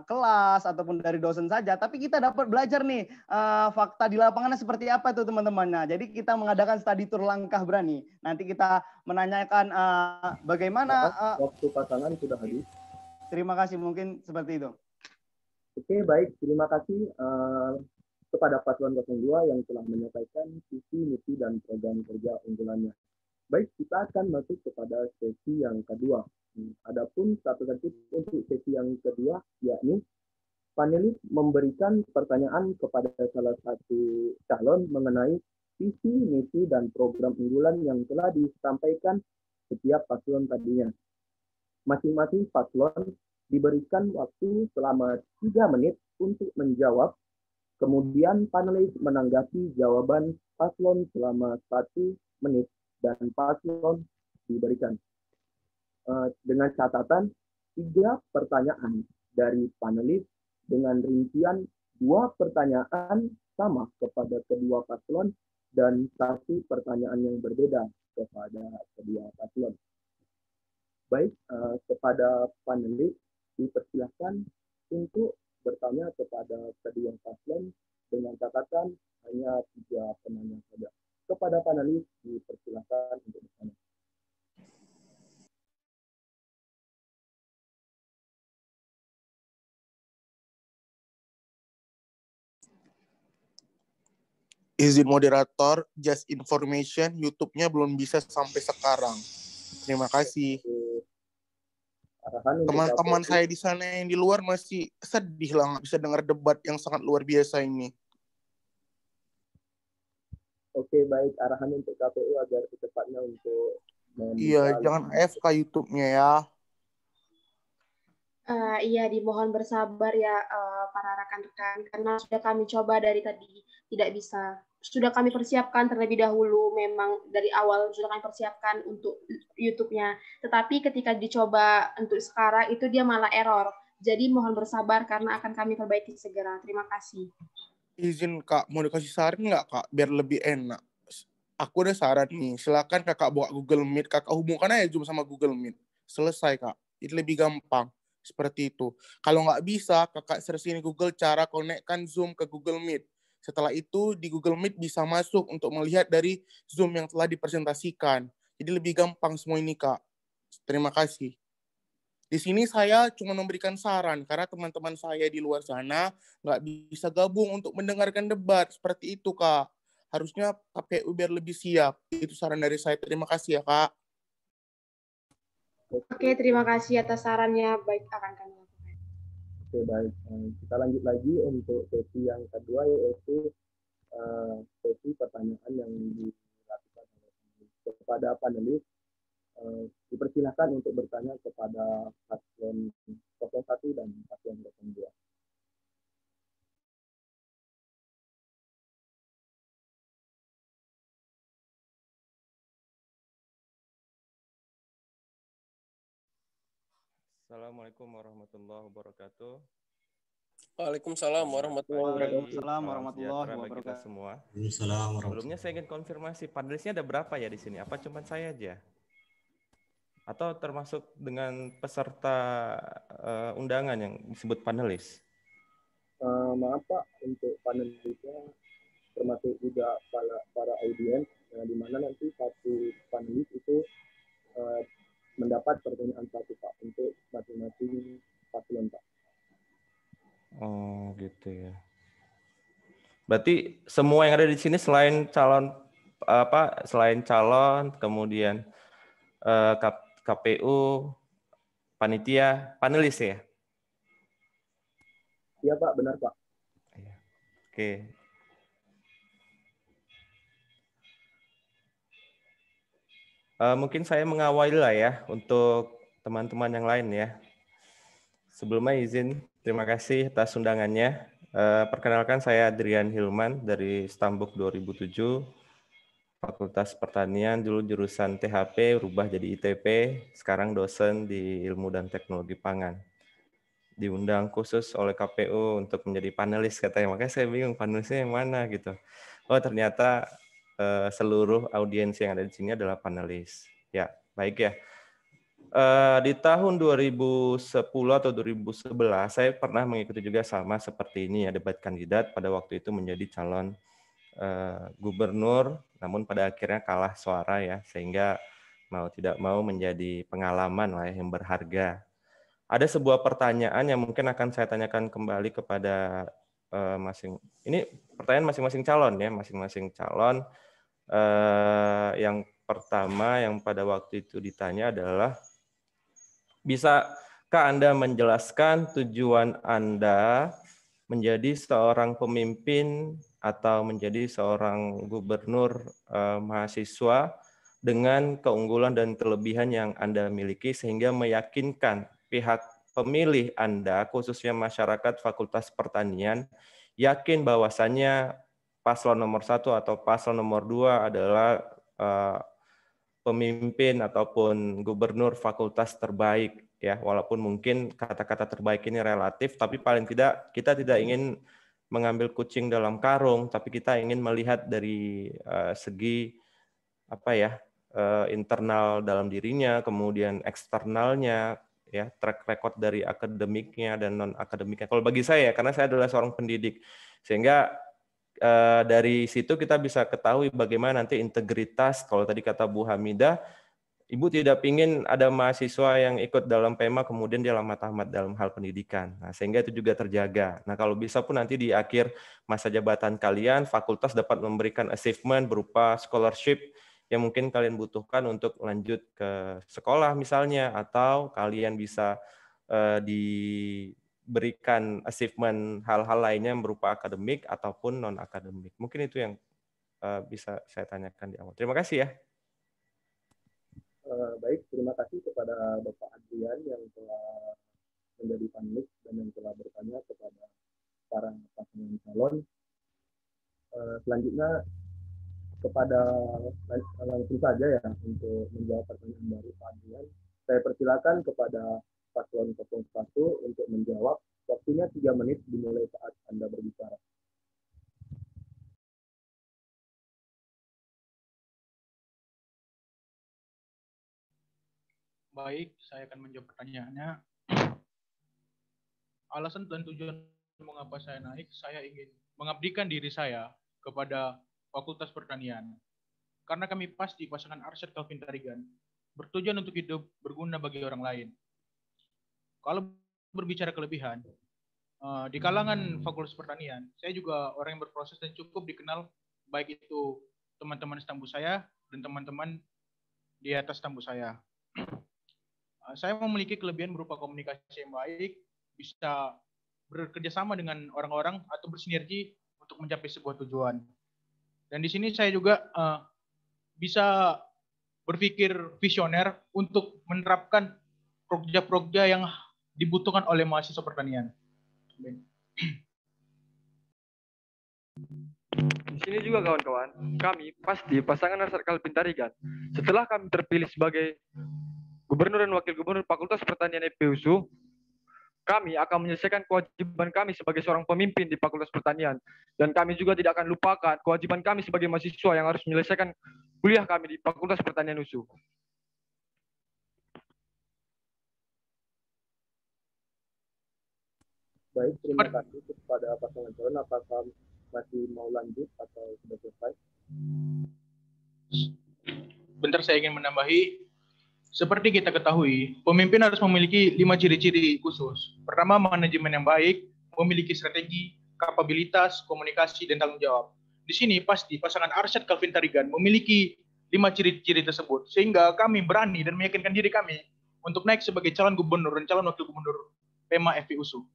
kelas ataupun dari dosen saja, tapi kita dapat belajar nih fakta di lapangannya seperti apa tuh teman-teman. Nah, jadi kita mengadakan study tour Langkah Berani. Nanti kita menanyakan bagaimana waktu pasangan sudah habis. Terima kasih, mungkin seperti itu. Oke, baik, terima kasih kepada Paslon 02 yang telah menyampaikan visi, misi, dan program kerja unggulannya. Baik, kita akan masuk kepada sesi yang kedua. Adapun satu tertib untuk sesi yang kedua, yakni panelis memberikan pertanyaan kepada salah satu calon mengenai visi, misi, dan program unggulan yang telah disampaikan setiap paslon tadinya. Masing-masing paslon diberikan waktu selama 3 menit untuk menjawab, kemudian panelis menanggapi jawaban paslon selama 1 menit, dan paslon diberikan. Dengan catatan 3 pertanyaan dari panelis dengan rincian 2 pertanyaan sama kepada kedua paslon dan 1 pertanyaan yang berbeda kepada kedua paslon. Baik, kepada panelis dipersilakan untuk bertanya kepada kedua paslon dengan catatan hanya 3 penanya saja. Kepada panelis dipersilakan untuk bertanya. Izin moderator, just information, YouTube-nya belum bisa sampai sekarang. Terima kasih. Teman-teman saya di sana yang di luar masih sedih lah nggak bisa dengar debat yang sangat luar biasa ini. Oke, baik. Arahan untuk KPU agar secepatnya untuk Iya, jangan AFK YouTube-nya ya. Iya, dimohon bersabar ya para rekan-rekan, karena sudah kami coba dari tadi tidak bisa. Sudah kami persiapkan terlebih dahulu, memang dari awal sudah kami persiapkan untuk YouTube-nya. Tetapi ketika dicoba untuk sekarang itu dia malah error. Jadi mohon bersabar karena akan kami perbaiki segera. Terima kasih. Izin Kak, mau dikasih saran nggak Kak, biar lebih enak? Aku ada saran nih, silakan Kakak bawa Google Meet, Kakak hubungkan aja Zoom sama Google Meet. Selesai Kak, itu lebih gampang. Seperti itu. Kalau nggak bisa, Kakak search ini Google cara konekkan Zoom ke Google Meet. Setelah itu, di Google Meet bisa masuk untuk melihat dari Zoom yang telah dipresentasikan. Jadi lebih gampang semua ini, Kak. Terima kasih. Di sini saya cuma memberikan saran, karena teman-teman saya di luar sana nggak bisa gabung untuk mendengarkan debat. Seperti itu, Kak. Harusnya KPU biar lebih siap. Itu saran dari saya. Terima kasih ya, Kak. Oke, terima kasih atas sarannya. Baik, akan kami lakukan. Oke, baik. Kita lanjut lagi untuk sesi yang kedua, yaitu sesi pertanyaan yang dilakukan kepada panelis. Dipersilahkan untuk bertanya kepada paslon 01 dan paslon 02. Assalamualaikum warahmatullahi wabarakatuh. Waalaikumsalam warahmatullahi wabarakatuh. Salam sejahtera bagi kita semua. Sebelumnya saya ingin konfirmasi, panelisnya ada berapa ya di sini? Apa cuma saya aja? Atau termasuk dengan peserta undangan yang disebut panelis? Maaf Pak, untuk panelisnya termasuk juga para audiens, di mana nanti satu panelis itu mendapat pertanyaan satu Pak untuk masing-masing paslon Pak. Oh gitu ya. Berarti semua yang ada di sini selain calon kemudian KPU, panitia, panelis ya? Iya Pak, benar Pak. Oke. Mungkin saya mengawali lah ya untuk teman-teman yang lain ya. Sebelumnya izin, terima kasih atas undangannya. Perkenalkan saya Adrian Hilman dari Stambuk 2007, Fakultas Pertanian, dulu jurusan THP, rubah jadi ITP, sekarang dosen di Ilmu dan Teknologi Pangan. Diundang khusus oleh KPU untuk menjadi panelis katanya, makanya saya bingung panelisnya yang mana gitu. Oh ternyata seluruh audiens yang ada di sini adalah panelis. Ya, baik ya. Di tahun 2010 atau 2011 saya pernah mengikuti juga sama seperti ini ya, debat kandidat, pada waktu itu menjadi calon gubernur, namun pada akhirnya kalah suara ya, sehingga mau tidak mau menjadi pengalaman lah ya, yang berharga. Ada sebuah pertanyaan yang mungkin akan saya tanyakan kembali kepada ini pertanyaan masing-masing calon ya, masing-masing calon. Yang pertama yang pada waktu itu ditanya adalah, bisakah Anda menjelaskan tujuan Anda menjadi seorang pemimpin atau menjadi seorang gubernur mahasiswa dengan keunggulan dan kelebihan yang Anda miliki sehingga meyakinkan pihak pemilih Anda, khususnya masyarakat Fakultas Pertanian, yakin bahwasannya paslon nomor 1 atau paslon nomor 2 adalah pemimpin ataupun gubernur fakultas terbaik ya, walaupun mungkin kata-kata terbaik ini relatif, tapi paling tidak kita tidak ingin mengambil kucing dalam karung, tapi kita ingin melihat dari segi internal dalam dirinya, kemudian eksternalnya, ya track record dari akademiknya dan non akademiknya. Kalau bagi saya, karena saya adalah seorang pendidik, sehingga dari situ kita bisa ketahui bagaimana nanti integritas. Kalau tadi kata Bu Hamidah, Ibu tidak ingin ada mahasiswa yang ikut dalam PEMA kemudian dia tamat dalam hal pendidikan. Nah, sehingga itu juga terjaga. Nah, kalau bisa pun nanti di akhir masa jabatan kalian, fakultas dapat memberikan achievement berupa scholarship yang mungkin kalian butuhkan untuk lanjut ke sekolah misalnya, atau kalian bisa diberikan achievement hal-hal lainnya yang berupa akademik ataupun non-akademik. Mungkin itu yang bisa saya tanyakan di awal. Terima kasih ya. Baik, terima kasih kepada Bapak Adrian yang telah menjadi panelis dan yang telah bertanya kepada para pasangan calon. Selanjutnya kepada langsung saja ya untuk menjawab pertanyaan dari Pak Adrian. Saya persilakan kepada paslon 01 untuk menjawab. Waktunya 3 menit dimulai saat Anda berbicara. Baik, saya akan menjawab pertanyaannya. Alasan dan tujuan mengapa saya naik, saya ingin mengabdikan diri saya kepada Fakultas Pertanian. Karena kami pasti pasangan Arsyad Calvin Tarigan bertujuan untuk hidup berguna bagi orang lain. Kalau berbicara kelebihan, di kalangan Fakultas Pertanian, saya juga orang yang berproses dan cukup dikenal, baik itu teman-teman stambu saya dan teman-teman di atas stambu saya. Saya memiliki kelebihan berupa komunikasi yang baik, bisa bekerja sama dengan orang-orang atau bersinergi untuk mencapai sebuah tujuan. Dan di sini saya juga bisa berpikir visioner untuk menerapkan proja-proja yang dibutuhkan oleh mahasiswa pertanian. Di sini juga kawan-kawan, kami pasti pasangan Arsyad Calvin Tarigan, setelah kami terpilih sebagai Gubernur dan Wakil Gubernur Fakultas Pertanian FPUSU, kami akan menyelesaikan kewajiban kami sebagai seorang pemimpin di Fakultas Pertanian. Dan kami juga tidak akan lupakan kewajiban kami sebagai mahasiswa yang harus menyelesaikan kuliah kami di Fakultas Pertanian USU. Baik, terima kasih kepada pasangan calon. Apakah masih mau lanjut atau sudah selesai? Bentar, saya ingin menambahi. Seperti kita ketahui, pemimpin harus memiliki 5 ciri-ciri khusus. Pertama, manajemen yang baik, memiliki strategi, kapabilitas, komunikasi, dan tanggung jawab. Di sini pasti pasangan Arsyad Calvin Tarigan memiliki 5 ciri-ciri tersebut, sehingga kami berani dan meyakinkan diri kami untuk naik sebagai calon gubernur dan calon wakil gubernur PEMA FPUSU.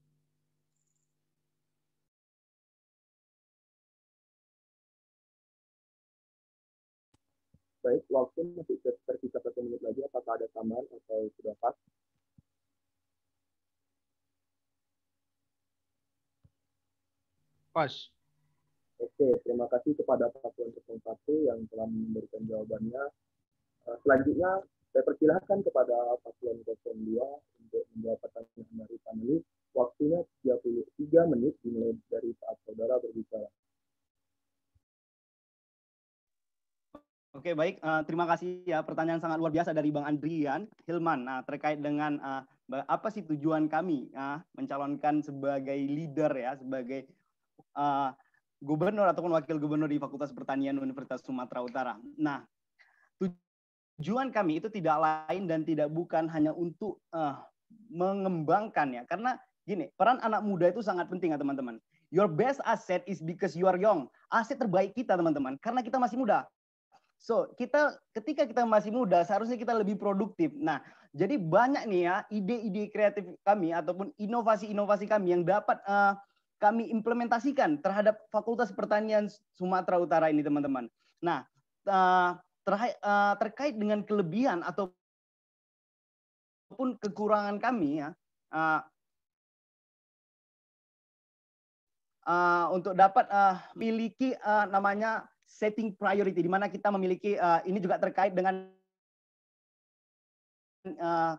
Baik, waktu masih tersisa 1 menit lagi. Apakah ada tambahan atau sudah pas? Pas. Oke, terima kasih kepada paslon 01 yang telah memberikan jawabannya. Selanjutnya, saya persilahkan kepada paslon 02 untuk menjawab pertanyaan dari panelis. Waktunya 33 menit dimulai dari saat saudara berbicara. Oke, baik. Terima kasih ya. Pertanyaan sangat luar biasa dari Bang Andrian Hilman. Nah, terkait dengan apa sih tujuan kami mencalonkan sebagai leader ya, sebagai gubernur ataupun wakil gubernur di Fakultas Pertanian Universitas Sumatera Utara. Nah, tujuan kami itu tidak lain dan tidak bukan hanya untuk mengembangkan ya. Karena gini, peran anak muda itu sangat penting ya teman-teman. Your best asset is because you are young. Aset terbaik kita teman-teman, karena kita masih muda. So, ketika kita masih muda, seharusnya kita lebih produktif. Nah, jadi banyak nih ya ide-ide kreatif kami ataupun inovasi-inovasi kami yang dapat kami implementasikan terhadap Fakultas Pertanian Sumatera Utara ini, teman-teman. Nah, terkait dengan kelebihan ataupun kekurangan kami ya, untuk dapat memiliki namanya setting priority, di mana kita memiliki ini juga terkait dengan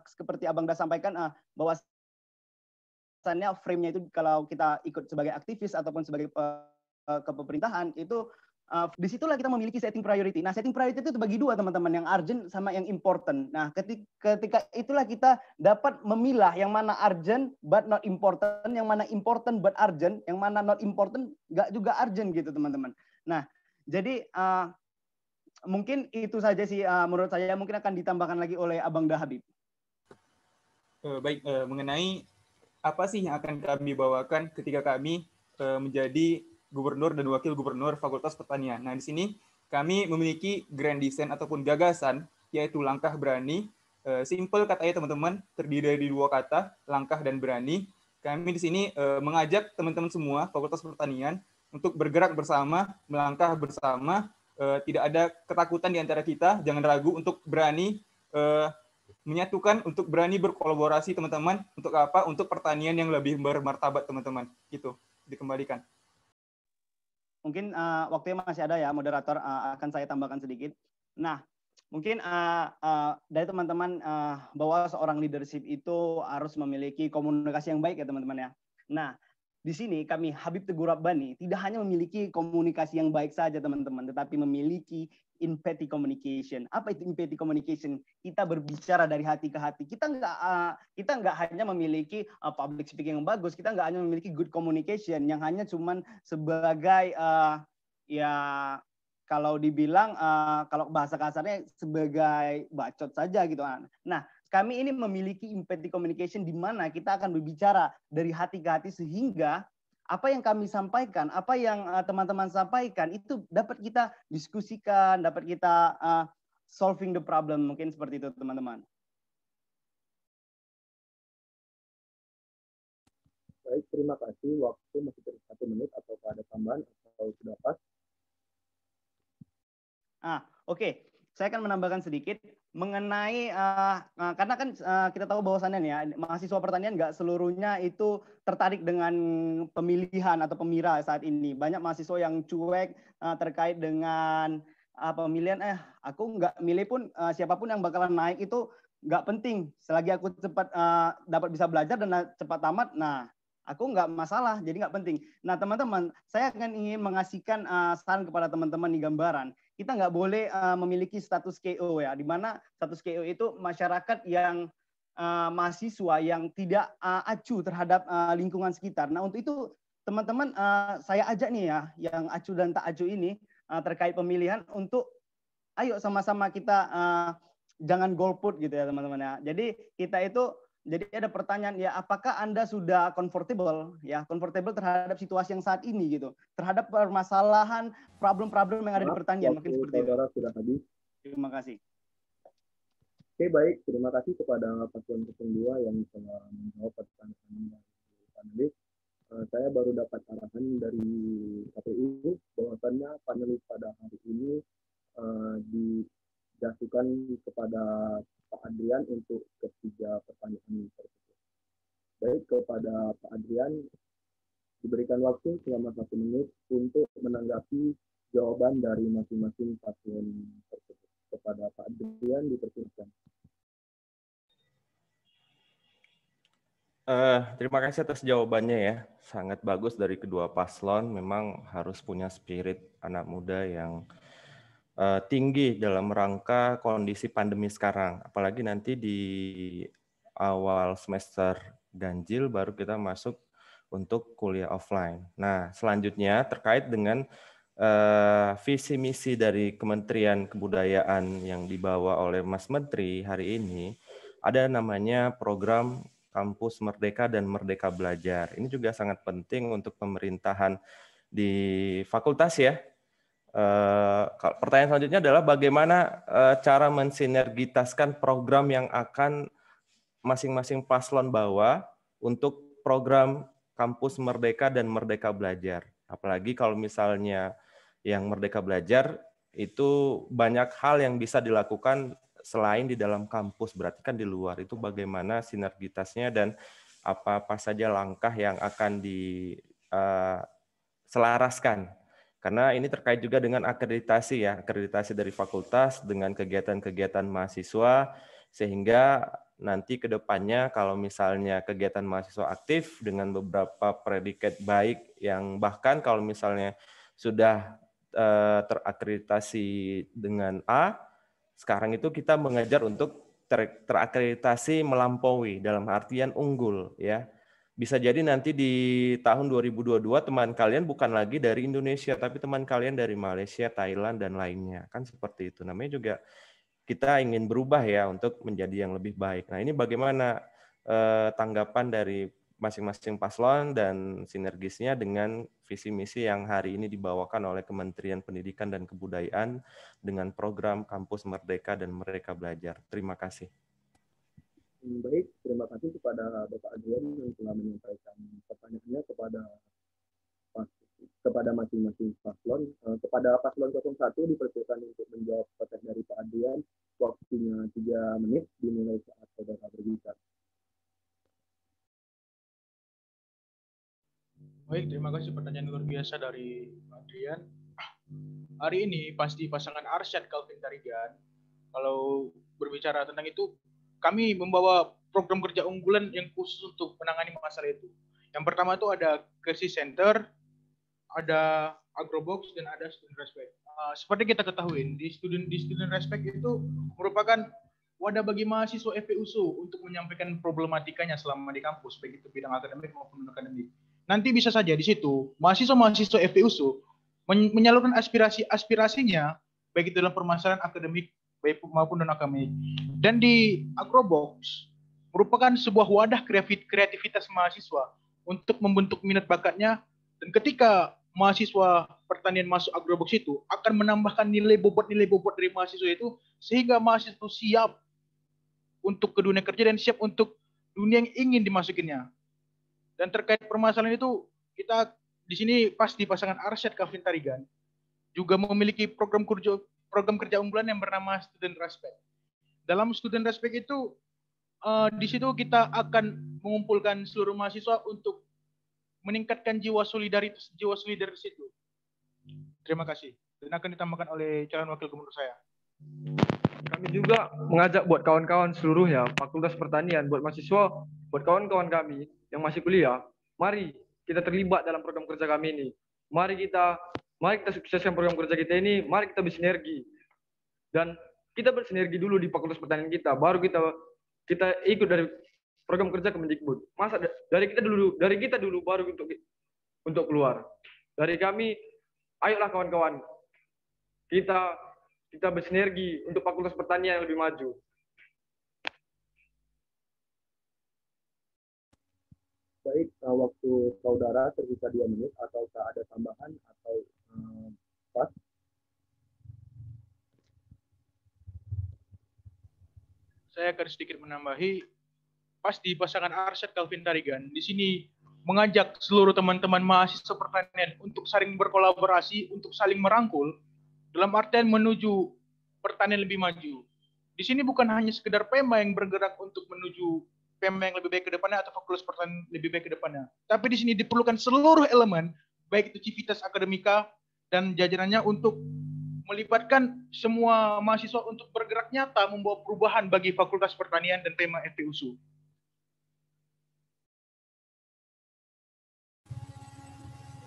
seperti Abang dah sampaikan bahwasannya frame-nya itu kalau kita ikut sebagai aktivis ataupun sebagai kepemerintahan itu disitulah kita memiliki setting priority. Nah, setting priority itu bagi dua teman-teman, yang urgent sama yang important. Nah, ketika itulah kita dapat memilah yang mana urgent but not important, yang mana important but urgent, yang mana not important nggak juga urgent gitu teman-teman. Nah, jadi mungkin itu saja sih menurut saya, mungkin akan ditambahkan lagi oleh Abang Habib. Baik, mengenai apa sih yang akan kami bawakan ketika kami menjadi gubernur dan wakil gubernur Fakultas Pertanian. Nah, di sini kami memiliki grand design ataupun gagasan, yaitu langkah berani. Simple katanya teman-teman, terdiri dari dua kata, langkah dan berani. Kami di sini mengajak teman-teman semua Fakultas Pertanian untuk bergerak bersama, melangkah bersama, tidak ada ketakutan di antara kita, jangan ragu untuk berani menyatukan, untuk berani berkolaborasi teman-teman. Untuk apa? Untuk pertanian yang lebih bermartabat teman-teman. Itu dikembalikan. Mungkin waktunya masih ada ya, moderator, akan saya tambahkan sedikit. Nah, mungkin dari teman-teman bahwa seorang leadership itu harus memiliki komunikasi yang baik ya teman-teman ya. Nah, di sini kami Habib Teguh Rabbani tidak hanya memiliki komunikasi yang baik saja teman-teman, tetapi memiliki empathy communication. Apa itu empathy communication? Kita berbicara dari hati ke hati. Kita nggak hanya memiliki public speaking yang bagus, kita nggak hanya memiliki good communication yang hanya cuman sebagai ya kalau dibilang kalau bahasa kasarnya sebagai bacot saja gitu. Nah, kami ini memiliki empathy communication di mana kita akan berbicara dari hati ke hati sehingga apa yang kami sampaikan, apa yang teman-teman sampaikan itu dapat kita diskusikan, dapat kita solving the problem. Mungkin seperti itu teman-teman. Baik, terima kasih. Waktu masih tersisa 1 menit, atau ada tambahan atau sudah pas? Oke. Saya akan menambahkan sedikit mengenai karena kan kita tahu bahwasannya ya mahasiswa pertanian nggak seluruhnya itu tertarik dengan pemilihan atau pemira saat ini. Banyak mahasiswa yang cuek terkait dengan pemilihan. Aku nggak milih pun siapapun yang bakalan naik itu nggak penting. Selagi aku cepat dapat bisa belajar dan cepat tamat, nah aku nggak masalah. Jadi nggak penting. Nah teman-teman, saya akan ingin mengasihkan saran kepada teman-teman di gambaran. Kita nggak boleh memiliki status KO ya, di mana status KO itu masyarakat yang mahasiswa yang tidak acuh terhadap lingkungan sekitar. Nah untuk itu teman-teman saya ajak nih ya, yang acuh dan tak acuh ini terkait pemilihan untuk ayo sama-sama kita jangan golput gitu ya teman-teman ya. Jadi kita itu jadi ada pertanyaan ya, apakah Anda sudah comfortable terhadap situasi yang saat ini gitu, terhadap permasalahan, problem-problem yang ada di pertanian, mungkin seperti itu. Sudah habis. Terima kasih. Oke, baik. Terima kasih kepada paslon 02 yang telah menjawab pertanyaan panelis. Saya baru dapat arahan dari KPU bahwasannya panelis pada hari ini dijatuhkan kepada Pak Adrian untuk ketiga pertanyaan tersebut. Baik, kepada Pak Adrian diberikan waktu selama 1 menit untuk menanggapi jawaban dari masing-masing paslon tersebut. Kepada Pak Adrian dipersilakan. Terima kasih atas jawabannya ya. Sangat bagus dari kedua paslon. Memang harus punya spirit anak muda yang tinggi dalam rangka kondisi pandemi sekarang. Apalagi nanti di awal semester ganjil baru kita masuk untuk kuliah offline. Nah, selanjutnya terkait dengan visi misi dari Kementerian Kebudayaan yang dibawa oleh Mas Menteri hari ini, ada namanya program Kampus Merdeka dan Merdeka Belajar. Ini juga sangat penting untuk pemerintahan di fakultas ya. Pertanyaan selanjutnya adalah bagaimana cara mensinergitaskan program yang akan masing-masing paslon bawa untuk program Kampus Merdeka dan Merdeka Belajar. Apalagi kalau misalnya yang Merdeka Belajar itu banyak hal yang bisa dilakukan selain di dalam kampus, berarti kan di luar. Itu bagaimana sinergitasnya dan apa-apa saja langkah yang akan diselaraskan. Karena ini terkait juga dengan akreditasi ya, akreditasi dari fakultas dengan kegiatan-kegiatan mahasiswa, sehingga nanti ke depannya kalau misalnya kegiatan mahasiswa aktif dengan beberapa predikat baik yang bahkan kalau misalnya sudah terakreditasi dengan A, sekarang itu kita mengejar untuk terakreditasi melampaui dalam artian unggul ya. Bisa jadi nanti di tahun 2022 teman kalian bukan lagi dari Indonesia tapi teman kalian dari Malaysia, Thailand dan lainnya. Kan seperti itu. Namanya juga kita ingin berubah ya untuk menjadi yang lebih baik. Nah, ini bagaimana tanggapan dari masing-masing paslon dan sinergisnya dengan visi misi yang hari ini dibawakan oleh Kementerian Pendidikan dan Kebudayaan dengan program Kampus Merdeka dan Merdeka Belajar. Terima kasih. Baik, terima kasih kepada Bapak Adrian yang telah menyampaikan pertanyaannya kepada masing-masing paslon. Kepada paslon 01 dipersilakan untuk menjawab pertanyaan dari Pak Adrian. Waktunya 3 menit dimulai saat saudara berbicara. Baik, terima kasih pertanyaan luar biasa dari Pak Adrian. Hari ini pasti pasangan Arsyad Calvin Tarigan, kalau berbicara tentang itu, kami membawa program kerja unggulan yang khusus untuk menangani masalah itu. Yang pertama itu ada Crisis Center, ada Agrobox, dan ada Student Respect. Seperti kita ketahui, di Student Respect itu merupakan wadah bagi mahasiswa FPUSU untuk menyampaikan problematikanya selama di kampus, baik itu bidang akademik maupun non-akademik. Nanti bisa saja di situ mahasiswa FPUSU menyalurkan aspirasinya, baik itu dalam permasalahan akademik maupun non-akademik. Dan di Agrobox merupakan sebuah wadah kreativitas mahasiswa untuk membentuk minat bakatnya, dan ketika mahasiswa pertanian masuk Agrobox itu akan menambahkan nilai bobot dari mahasiswa itu, sehingga mahasiswa itu siap untuk ke dunia kerja dan siap untuk dunia yang ingin dimasukinya. Dan terkait permasalahan itu, kita di sini pasti pasangan Arsyad Calvin Tarigan juga memiliki program kerja unggulan yang bernama Student Respect. Dalam Student Respect itu, di situ kita akan mengumpulkan seluruh mahasiswa untuk meningkatkan jiwa solidaritas itu. Terima kasih. Dan akan ditambahkan oleh calon wakil gubernur saya. Kami juga mengajak buat kawan-kawan seluruhnya, Fakultas Pertanian, buat mahasiswa, buat kawan-kawan kami yang masih kuliah, mari kita terlibat dalam program kerja kami ini. Mari kita sukseskan program kerja kita ini, mari kita bersinergi. Dan kita bersinergi dulu di Fakultas Pertanian kita, baru kita ikut dari program kerja Kemendikbud. Masa dari kita dulu baru untuk keluar. Dari kami, ayolah kawan-kawan, kita bersinergi untuk Fakultas Pertanian yang lebih maju. Baik, waktu saudara tersisa 2 menit, ataukah ada tambahan atau pas? Saya akan sedikit menambahi, pasti pasangan Arsyad Calvin Tarigan di sini mengajak seluruh teman-teman mahasiswa pertanian untuk saling berkolaborasi, untuk saling merangkul, dalam artian menuju pertanian lebih maju. Di sini bukan hanya sekedar PEMA yang bergerak untuk menuju PEMA yang lebih baik ke depannya atau fakultas pertanian lebih baik ke depannya. Tapi di sini diperlukan seluruh elemen, baik itu Civitas Akademika dan jajarannya, untuk melibatkan semua mahasiswa untuk bergerak nyata membawa perubahan bagi Fakultas Pertanian dan PEMA FPUSU.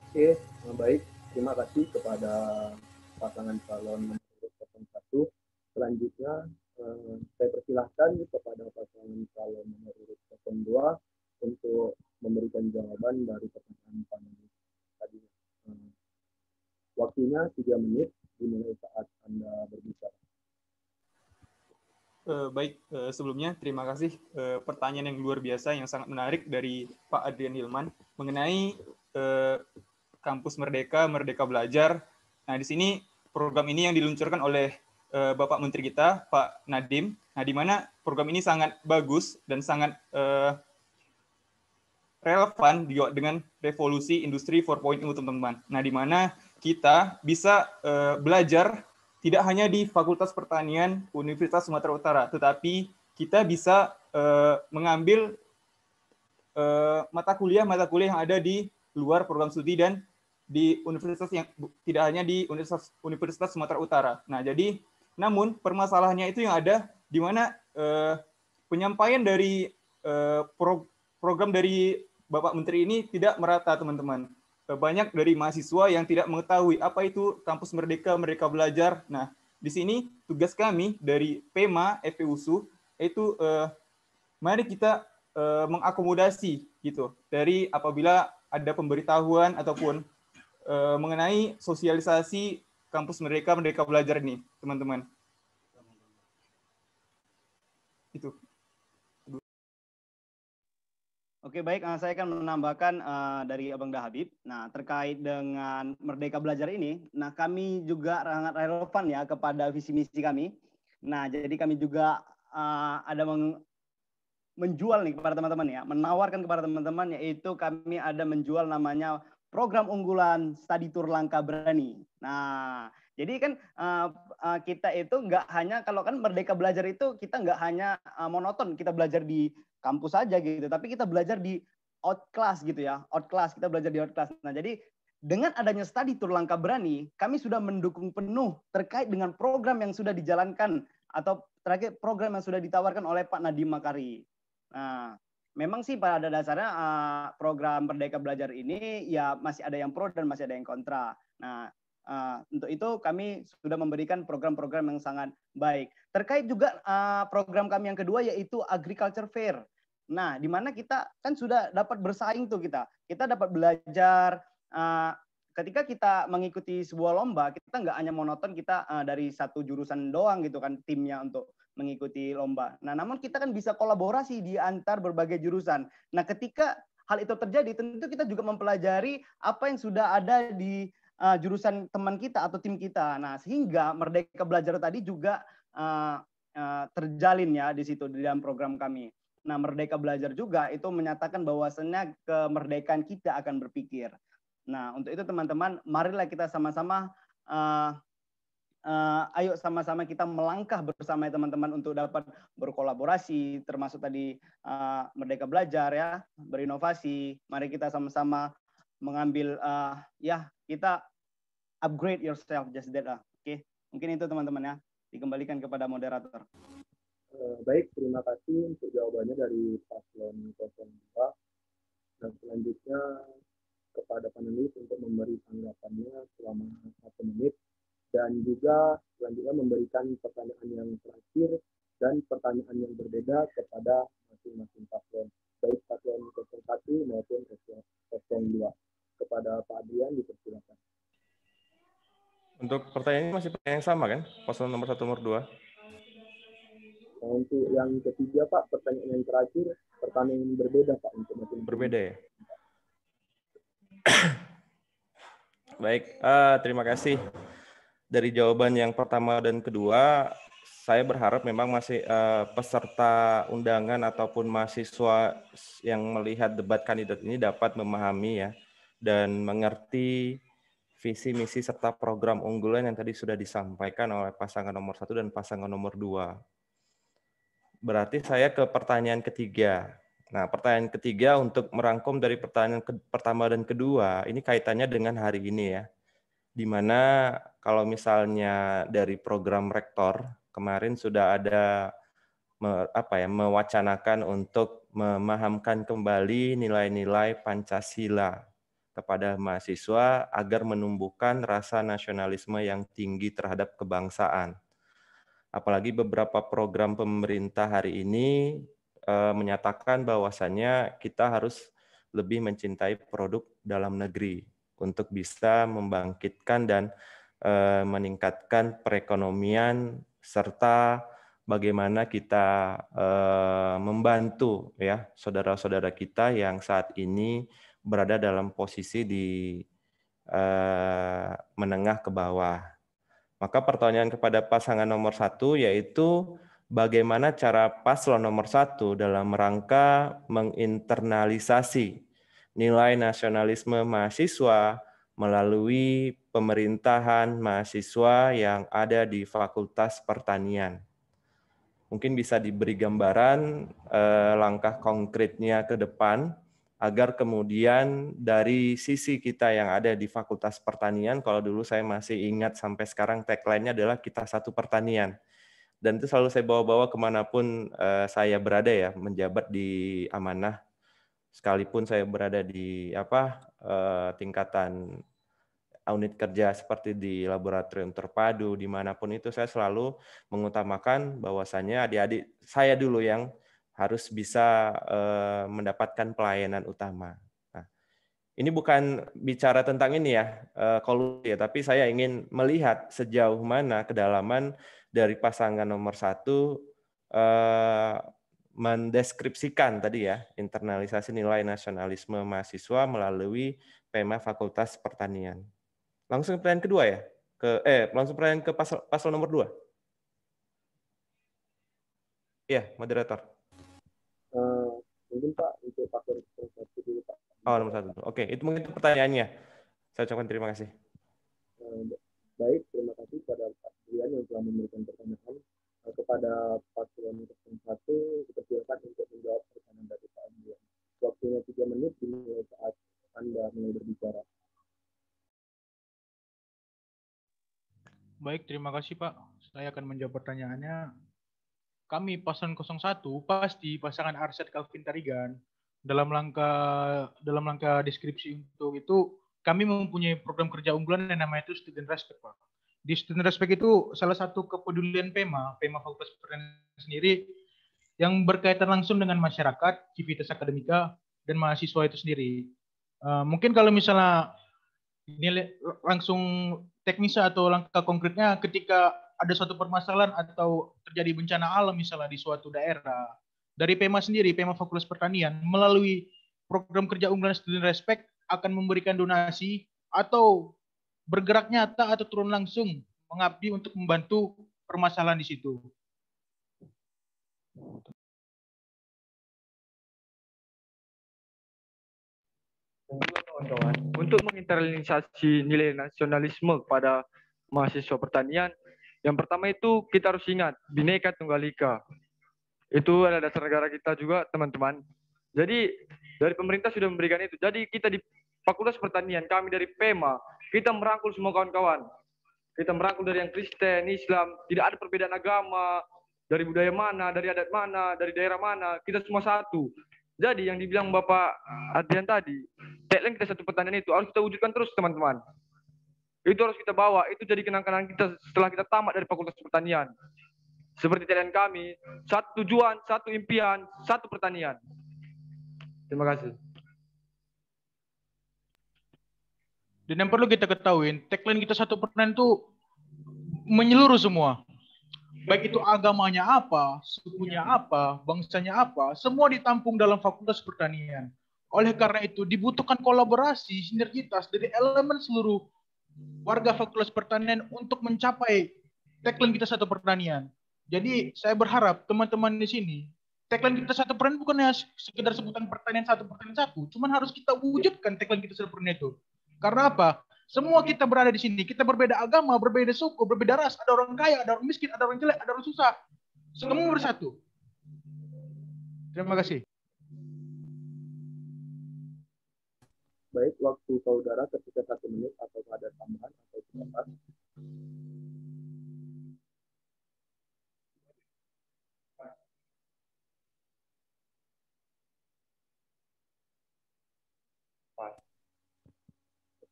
Oke, baik. Terima kasih kepada pasangan calon nomor 01. Selanjutnya, saya persilahkan kepada pasangan calon nomor 02 untuk memberikan jawaban dari pertanyaan panelis tadi. Waktunya 3 menit dimulai saat Anda berbicara. Baik, sebelumnya terima kasih pertanyaan yang luar biasa yang sangat menarik dari Pak Adrian Hilman mengenai Kampus Merdeka, Merdeka Belajar. Nah, di sini program ini yang diluncurkan oleh Bapak Menteri kita, Pak Nadiem. Nah, di mana program ini sangat bagus dan sangat relevan juga dengan revolusi industri 4.0, teman-teman. Nah, di mana kita bisa belajar tidak hanya di Fakultas Pertanian Universitas Sumatera Utara, tetapi kita bisa mengambil mata kuliah yang ada di luar program studi dan di universitas yang tidak hanya di Universitas Sumatera Utara. Nah, jadi namun permasalahannya itu yang ada di mana penyampaian dari program dari Bapak Menteri ini tidak merata, teman-teman. banyak dari mahasiswa yang tidak mengetahui apa itu Kampus Merdeka, Merdeka Belajar. Nah, di sini tugas kami dari PEMA FPUSU itu mari kita mengakomodasi gitu dari apabila ada pemberitahuan ataupun mengenai sosialisasi Kampus Merdeka, Merdeka Belajar ini, teman-teman. Itu. Oke, baik. Saya akan menambahkan dari Abang Habib. Nah, terkait dengan Merdeka Belajar ini, nah kami juga sangat relevan ya kepada visi misi kami. Nah, jadi kami juga ada menjual nih kepada teman-teman ya, menawarkan kepada teman-teman, yaitu kami ada menjual namanya program unggulan Study Tour Langkah Berani. Nah, jadi kan kita itu nggak hanya, kalau kan Merdeka Belajar itu kita nggak hanya monoton kita belajar di kampus saja gitu, tapi kita belajar di outclass gitu ya, outclass, kita belajar di outclass. Nah, jadi dengan adanya Study Tour Langkah Berani, kami sudah mendukung penuh terkait dengan program yang sudah dijalankan atau terakhir program yang sudah ditawarkan oleh Pak Nadiem Makarim. Nah, memang sih pada dasarnya program Merdeka Belajar ini ya masih ada yang pro dan masih ada yang kontra. Nah, untuk itu kami sudah memberikan program-program yang sangat baik. Terkait juga program kami yang kedua yaitu Agriculture Fair. Nah, di mana kita kan sudah dapat bersaing tuh kita. Kita dapat belajar ketika kita mengikuti sebuah lomba, kita nggak hanya monoton kita dari satu jurusan doang gitu kan timnya untuk mengikuti lomba. Nah, namun kita kan bisa kolaborasi di antar berbagai jurusan. Nah, ketika hal itu terjadi, tentu kita juga mempelajari apa yang sudah ada di jurusan teman kita atau tim kita. Nah, sehingga Merdeka Belajar tadi juga terjalin ya di situ di dalam program kami. Nah, Merdeka Belajar juga itu menyatakan bahwasannya kemerdekaan kita akan berpikir. Nah, untuk itu teman-teman, marilah kita sama-sama ayo sama-sama kita melangkah bersama teman-teman untuk dapat berkolaborasi, termasuk tadi Merdeka Belajar ya, berinovasi. Mari kita sama-sama mengambil ya kita upgrade yourself, just that lah. Oke, mungkin itu teman-teman ya. Dikembalikan kepada moderator. Baik, terima kasih untuk jawabannya dari paslon 02. Dan selanjutnya kepada panelis untuk memberi tanggapannya selama 1 menit. Dan juga selanjutnya memberikan pertanyaan yang terakhir dan pertanyaan yang berbeda kepada masing-masing paslon. Baik paslon 01 maupun paslon 02. Kepada Pak Adrian dipersilakan. Untuk pertanyaan ini masih pertanyaan yang sama kan? Paslon nomor 1, nomor 2. Untuk yang ketiga Pak, pertanyaan yang terakhir, pertanyaan yang berbeda Pak. Untuk masing-masing. Berbeda ya? Baik, terima kasih. Dari jawaban yang pertama dan kedua, saya berharap memang masih peserta undangan ataupun mahasiswa yang melihat debat kandidat ini dapat memahami ya dan mengerti visi, misi, serta program unggulan yang tadi sudah disampaikan oleh pasangan nomor 1 dan pasangan nomor 2. Berarti saya ke pertanyaan ketiga. Nah, pertanyaan ketiga untuk merangkum dari pertanyaan pertama dan kedua, ini kaitannya dengan hari ini ya. Di mana kalau misalnya dari program rektor, kemarin sudah ada mewacanakan untuk memahamkan kembali nilai-nilai Pancasila kepada mahasiswa agar menumbuhkan rasa nasionalisme yang tinggi terhadap kebangsaan. Apalagi beberapa program pemerintah hari ini menyatakan bahwasannya kita harus lebih mencintai produk dalam negeri untuk bisa membangkitkan dan meningkatkan perekonomian serta bagaimana kita membantu ya saudara-saudara kita yang saat ini berada dalam posisi di menengah ke bawah. Maka pertanyaan kepada pasangan nomor 1 yaitu bagaimana cara paslon nomor 1 dalam rangka menginternalisasi nilai nasionalisme mahasiswa melalui pemerintahan mahasiswa yang ada di Fakultas Pertanian. Mungkin bisa diberi gambaran langkah konkretnya ke depan agar kemudian dari sisi kita yang ada di Fakultas Pertanian, kalau dulu saya masih ingat sampai sekarang tagline-nya adalah kita satu pertanian. Dan itu selalu saya bawa-bawa kemanapun saya berada ya, menjabat di amanah Sekalipun saya berada di tingkatan unit kerja seperti di laboratorium terpadu, dimanapun itu saya selalu mengutamakan bahwasannya adik-adik saya dulu yang harus bisa mendapatkan pelayanan utama. Nah, ini bukan bicara tentang ini ya, kolusi ya, tapi saya ingin melihat sejauh mana kedalaman dari pasangan nomor 1 mendeskripsikan tadi ya, internalisasi nilai nasionalisme mahasiswa melalui PEMA Fakultas Pertanian. Langsung pertanyaan kedua ya? Langsung pertanyaan ke paslon nomor 2. Iya, moderator. Mungkin Pak, untuk paslon nomor 1 dulu Pak. Oh, nomor 1. Oke, itu mungkin pertanyaannya. Saya ucapkan terima kasih. Baik, terima kasih kepada Pak Adrian yang telah memberikan pertanyaan. Kepada paslon nomor 1, dipersilakan untuk menjawab pertanyaan dari Pak Adrian. Waktunya 3 menit dimulai saat Anda mulai berbicara. Baik, terima kasih Pak. Saya akan menjawab pertanyaannya. Kami paslon 01 pasti pasangan Arsyad Calvin Tarigan dalam langkah deskripsi untuk itu kami mempunyai program kerja unggulan yang namanya itu Student Respect Pak. Di Student Respect itu salah satu kepedulian PEMA Fakultas Pertanian sendiri yang berkaitan langsung dengan masyarakat, civitas akademika dan mahasiswa itu sendiri. Mungkin kalau misalnya ini langsung teknisnya atau langkah konkretnya ketika ada suatu permasalahan atau terjadi bencana alam misalnya di suatu daerah, dari PEMA sendiri, PEMA Fakultas Pertanian melalui program kerja unggulan Student Respect akan memberikan donasi atau bergerak nyata atau turun langsung mengabdi untuk membantu permasalahan di situ. Kawan-kawan, untuk menginternalisasi nilai nasionalisme kepada mahasiswa pertanian, yang pertama itu kita harus ingat Bhinneka Tunggal Ika. Itu adalah dasar negara kita juga, teman-teman. Jadi dari pemerintah sudah memberikan itu. Jadi kita di Fakultas Pertanian, kami dari PEMA, kita merangkul semua kawan-kawan. Kita merangkul dari yang Kristen, Islam, tidak ada perbedaan agama, dari budaya mana, dari adat mana, dari daerah mana, kita semua satu. Jadi yang dibilang Bapak Adrian tadi, tagline kita satu pertanian itu harus kita wujudkan terus, teman-teman. Itu harus kita bawa, itu jadi kenang-kenangan kita setelah kita tamat dari Fakultas Pertanian. Seperti tagline kami, satu tujuan, satu impian, satu pertanian. Terima kasih. Dan yang perlu kita ketahui, tagline kita satu pertanian itu menyeluruh semua. Baik itu agamanya apa, sukunya apa, bangsanya apa, semua ditampung dalam Fakultas Pertanian. Oleh karena itu dibutuhkan kolaborasi, sinergitas dari elemen seluruh warga Fakultas Pertanian untuk mencapai tagline kita satu pertanian. Jadi saya berharap teman-teman di sini, tagline kita satu pertanian bukan hanya sekedar sebutan pertanian satu, cuman harus kita wujudkan tagline kita satu pertanian itu. Karena apa? Semua kita berada di sini, kita berbeda agama, berbeda suku, berbeda ras, ada orang kaya, ada orang miskin, ada orang jelek, ada orang susah. Semua bersatu. Terima kasih. Baik, waktu saudara ketika 1 menit atau ada tambahan atau tidak.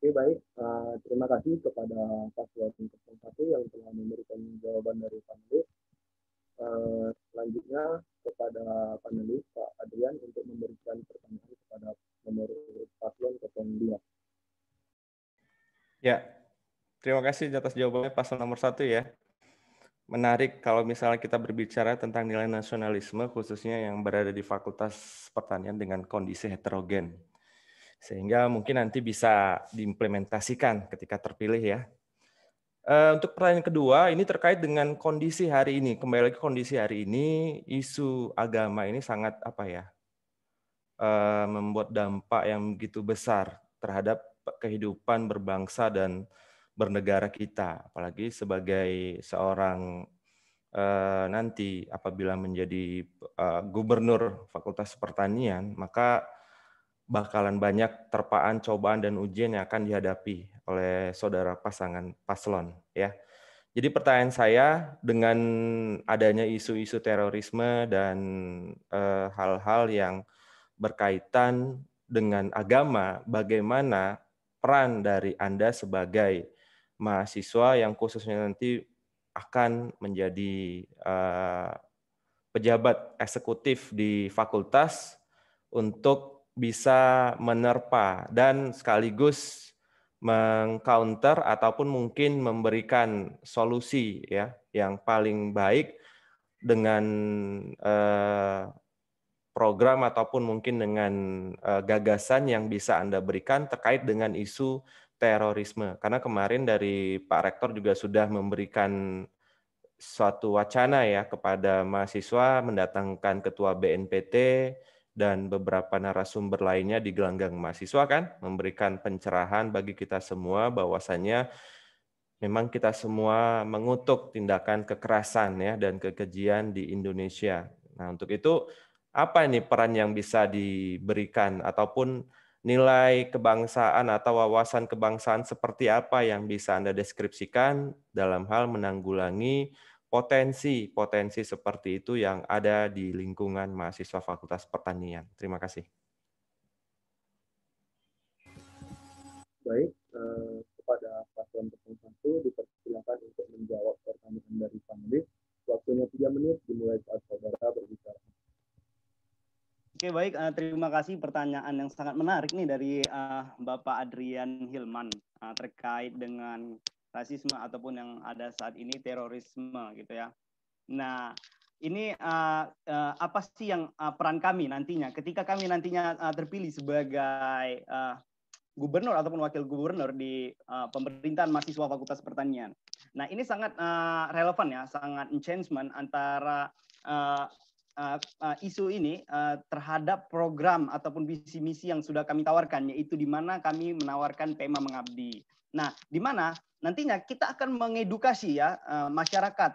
Oke, baik. Terima kasih kepada paslon 01 yang telah memberikan jawaban dari panelis. Selanjutnya kepada panelis Pak Adrian untuk memberikan pertanyaan kepada nomor paslon 02. Ya, terima kasih atas jawabannya paslon nomor 1 ya. Menarik kalau misalnya kita berbicara tentang nilai nasionalisme khususnya yang berada di Fakultas Pertanian dengan kondisi heterogen. Sehingga mungkin nanti bisa diimplementasikan ketika terpilih ya. Untuk pertanyaan kedua, ini terkait dengan kondisi hari ini. Kembali lagi kondisi hari ini, isu agama ini sangat membuat dampak yang begitu besar terhadap kehidupan berbangsa dan bernegara kita. Apalagi sebagai seorang nanti apabila menjadi gubernur Fakultas Pertanian, maka bakalan banyak terpaan, cobaan, dan ujian yang akan dihadapi oleh saudara pasangan paslon. Ya. Jadi pertanyaan saya, dengan adanya isu-isu terorisme dan hal-hal yang berkaitan dengan agama, bagaimana peran dari Anda sebagai mahasiswa yang khususnya nanti akan menjadi pejabat eksekutif di fakultas untuk bisa menerpa dan sekaligus mengcounter ataupun mungkin memberikan solusi ya yang paling baik dengan program ataupun mungkin dengan gagasan yang bisa Anda berikan terkait dengan isu terorisme. Karena kemarin dari Pak Rektor juga sudah memberikan suatu wacana ya kepada mahasiswa mendatangkan ketua BNPT dan beberapa narasumber lainnya di gelanggang mahasiswa kan, memberikan pencerahan bagi kita semua bahwasannya memang kita semua mengutuk tindakan kekerasan ya dan kekejian di Indonesia. Nah, untuk itu apa ini peran yang bisa diberikan ataupun nilai kebangsaan atau wawasan kebangsaan seperti apa yang bisa Anda deskripsikan dalam hal menanggulangi potensi seperti itu yang ada di lingkungan mahasiswa Fakultas Pertanian. Terima kasih. Baik, kepada paslon 01 dipersilakan untuk menjawab pertanyaan dari panelis. Waktunya 3 menit dimulai saat saudara berbicara. Oke, baik. Terima kasih pertanyaan yang sangat menarik nih dari Bapak Adrian Hilman terkait dengan rasisme ataupun yang ada saat ini terorisme gitu ya. Nah, ini apa sih yang peran kami nantinya ketika kami nantinya terpilih sebagai gubernur ataupun wakil gubernur di pemerintahan mahasiswa Fakultas Pertanian. Nah, ini sangat relevan ya, sangat engagement antara isu ini terhadap program ataupun visi misi yang sudah kami tawarkan, yaitu di mana kami menawarkan tema mengabdi. Nah, di mana nantinya kita akan mengedukasi ya masyarakat,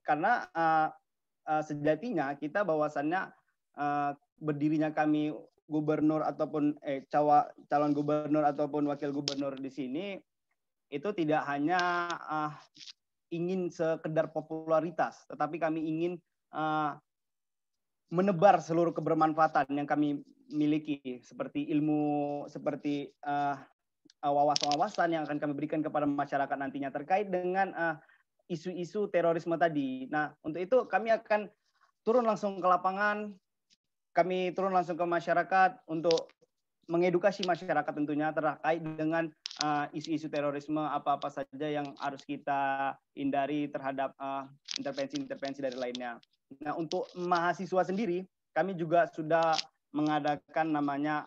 karena sejatinya kita bahwasannya berdirinya kami gubernur ataupun calon gubernur ataupun wakil gubernur di sini itu tidak hanya ingin sekedar popularitas, tetapi kami ingin menebar seluruh kebermanfaatan yang kami miliki, seperti ilmu, seperti wawasan-wawasan yang akan kami berikan kepada masyarakat nantinya terkait dengan isu-isu terorisme tadi. Nah, untuk itu kami akan turun langsung ke lapangan, kami turun langsung ke masyarakat untuk mengedukasi masyarakat tentunya terkait dengan isu-isu terorisme, apa-apa saja yang harus kita hindari terhadap intervensi-intervensi dari lainnya. Nah, untuk mahasiswa sendiri, kami juga sudah mengadakan namanya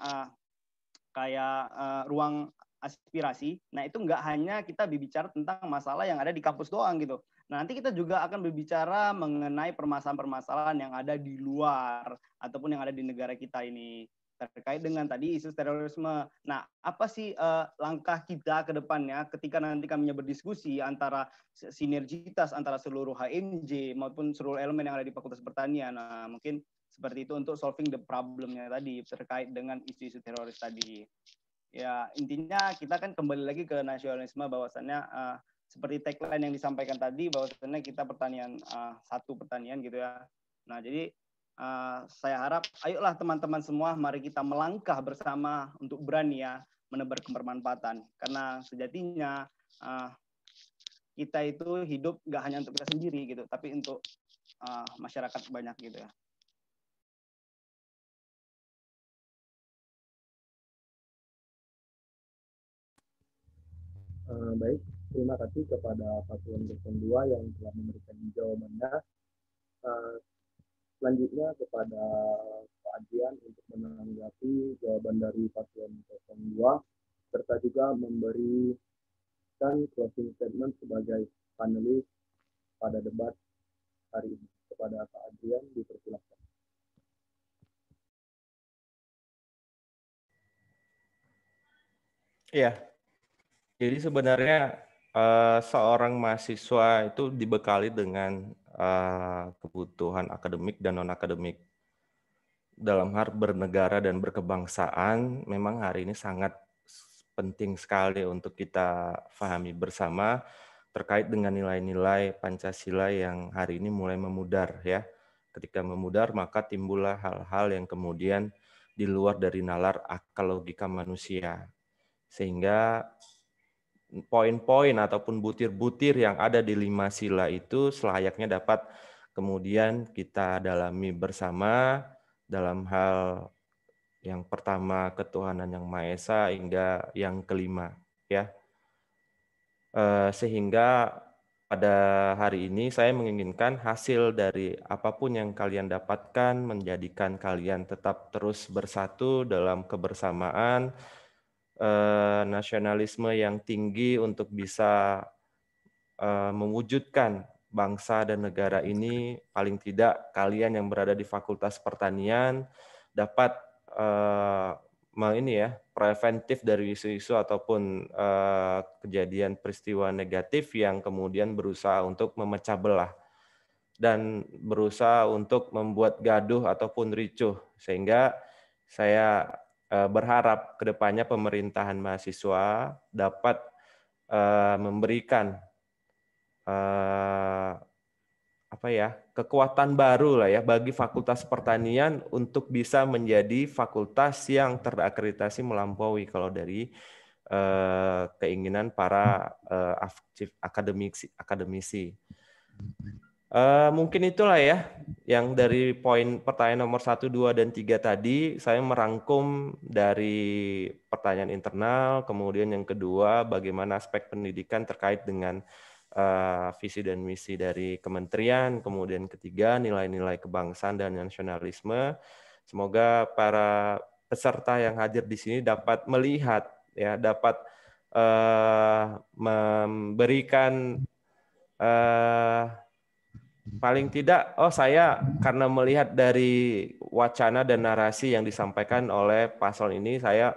ruang aspirasi. Nah, itu nggak hanya kita berbicara tentang masalah yang ada di kampus doang gitu. Nah, nanti kita juga akan berbicara mengenai permasalahan-permasalahan yang ada di luar ataupun yang ada di negara kita ini terkait dengan tadi isu terorisme. Nah, apa sih langkah kita ke depannya ketika nanti kami berdiskusi antara sinergitas antara seluruh HMJ maupun seluruh elemen yang ada di Fakultas Pertanian. Nah, mungkin seperti itu untuk solving the problemnya tadi terkait dengan isu-isu teroris tadi. Ya, intinya kita kan kembali lagi ke nasionalisme bahwasannya seperti tagline yang disampaikan tadi bahwasannya kita pertanian satu pertanian gitu ya. Nah, jadi saya harap ayolah teman-teman semua mari kita melangkah bersama untuk berani ya menebar kebermanfaatan, karena sejatinya kita itu hidup nggak hanya untuk kita sendiri gitu, tapi untuk masyarakat banyak gitu ya. Baik, terima kasih kepada paslon 02 yang telah memberikan jawabannya. Selanjutnya kepada Pak Adrian untuk menanggapi jawaban dari paslon 02 serta juga memberikan closing statement sebagai panelis pada debat hari ini. Kepada Pak Adrian dipersilakan. Iya. Jadi sebenarnya seorang mahasiswa itu dibekali dengan kebutuhan akademik dan non-akademik. Dalam hal bernegara dan berkebangsaan, memang hari ini sangat penting sekali untuk kita pahami bersama terkait dengan nilai-nilai Pancasila yang hari ini mulai memudar ya. Ketika memudar, maka timbullah hal-hal yang kemudian di luar dari nalar akal logika manusia. Sehingga poin-poin ataupun butir-butir yang ada di 5 sila itu selayaknya dapat kemudian kita dalami bersama dalam hal yang pertama ketuhanan yang Maha Esa hingga yang kelima, ya. Sehingga pada hari ini saya menginginkan hasil dari apapun yang kalian dapatkan menjadikan kalian tetap terus bersatu dalam kebersamaan, nasionalisme yang tinggi untuk bisa mewujudkan bangsa dan negara ini. Paling tidak kalian yang berada di Fakultas Pertanian dapat preventif dari isu-isu ataupun kejadian peristiwa negatif yang kemudian berusaha untuk memecah belah dan berusaha untuk membuat gaduh ataupun ricuh. Sehingga saya berharap kedepannya pemerintahan mahasiswa dapat memberikan kekuatan baru lah ya bagi Fakultas Pertanian untuk bisa menjadi fakultas yang terakreditasi melampaui kalau dari keinginan para akademisi. Mungkin itulah ya yang dari poin pertanyaan nomor 1, 2, dan 3 tadi saya merangkum dari pertanyaan internal, kemudian yang kedua bagaimana aspek pendidikan terkait dengan visi dan misi dari kementerian, kemudian ketiga nilai-nilai kebangsaan dan nasionalisme. Semoga para peserta yang hadir di sini dapat melihat ya, dapat memberikan paling tidak, saya karena melihat dari wacana dan narasi yang disampaikan oleh paslon ini, saya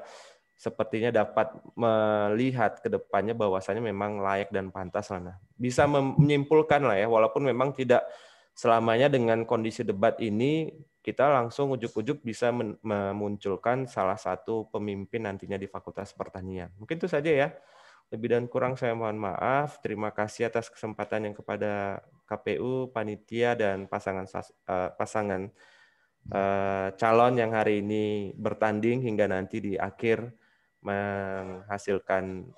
sepertinya dapat melihat ke depannya bahwasannya memang layak dan pantas lah. Bisa menyimpulkan lah ya, walaupun memang tidak selamanya dengan kondisi debat ini kita langsung ujuk-ujuk bisa memunculkan salah satu pemimpin nantinya di Fakultas Pertanian. Mungkin itu saja ya. Lebih dan kurang saya mohon maaf. Terima kasih atas kesempatan yang kepada KPU, panitia, dan pasangan calon yang hari ini bertanding hingga nanti di akhir menghasilkan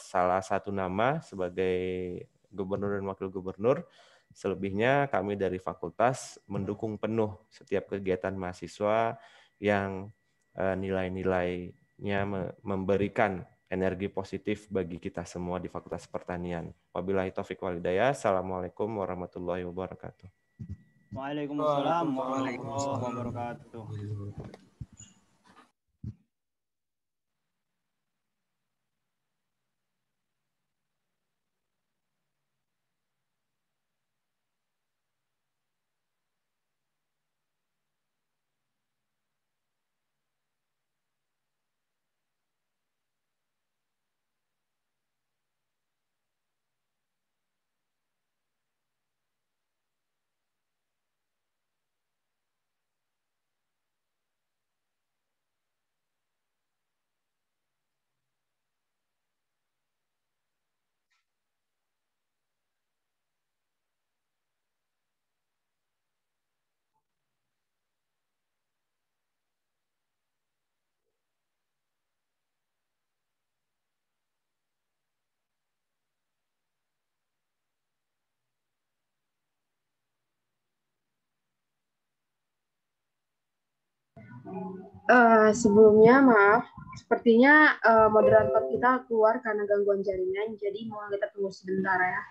salah satu nama sebagai gubernur dan wakil gubernur. Selebihnya kami dari fakultas mendukung penuh setiap kegiatan mahasiswa yang nilai-nilainya memberikan energi positif bagi kita semua di Fakultas Pertanian. Wabillahi taufik wal hidayah. Assalamualaikum warahmatullahi wabarakatuh. Waalaikumsalam warahmatullahi wabarakatuh. Sebelumnya maaf, sepertinya moderator kita keluar karena gangguan jaringan, jadi mohon kita tunggu sebentar ya.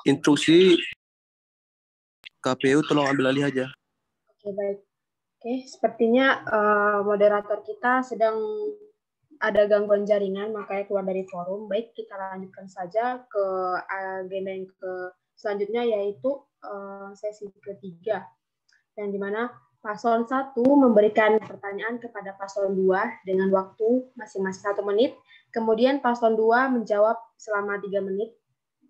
instruksi KPU tolong ambil alih aja. Oke, baik. Oke, sepertinya moderator kita sedang ada gangguan jaringan, makanya keluar dari forum. Baik, kita lanjutkan saja ke agenda yang selanjutnya, yaitu sesi ketiga, yang dimana paslon 1 memberikan pertanyaan kepada paslon 2 dengan waktu masing-masing 1 menit, kemudian paslon 2 menjawab selama 3 menit,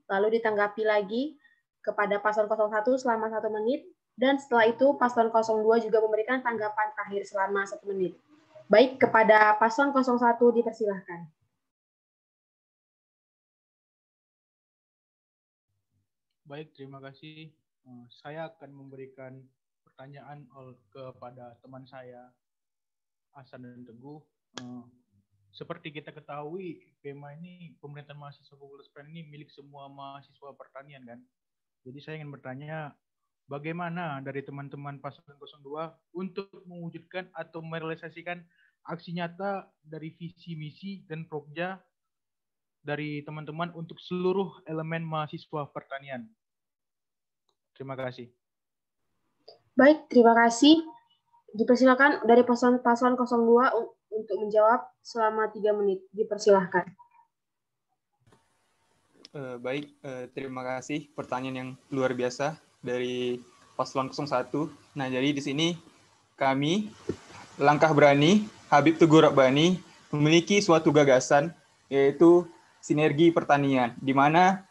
lalu ditanggapi lagi kepada paslon 01 selama 1 menit, dan setelah itu paslon 02 juga memberikan tanggapan terakhir selama 1 menit. Baik, kepada paslon 01 dipersilahkan. Baik, terima kasih. Saya akan memberikan pertanyaan kepada teman saya, Hasan dan Teguh. Seperti kita ketahui, PEMA ini, Pemerintahan Mahasiswa Fakultas Pertanian ini milik semua mahasiswa pertanian, kan? Jadi saya ingin bertanya, bagaimana dari teman-teman paslon 02 untuk mewujudkan atau merealisasikan aksi nyata dari visi misi dan proja dari teman-teman untuk seluruh elemen mahasiswa pertanian. Terima kasih. Baik, terima kasih. Dipersilakan dari paslon 02 untuk menjawab selama 3 menit. Dipersilahkan. Baik, terima kasih pertanyaan yang luar biasa dari paslon 01. Nah, jadi di sini kami Langkah Berani Habib Teguh Rabbani memiliki suatu gagasan, yaitu sinergi pertanian, di mana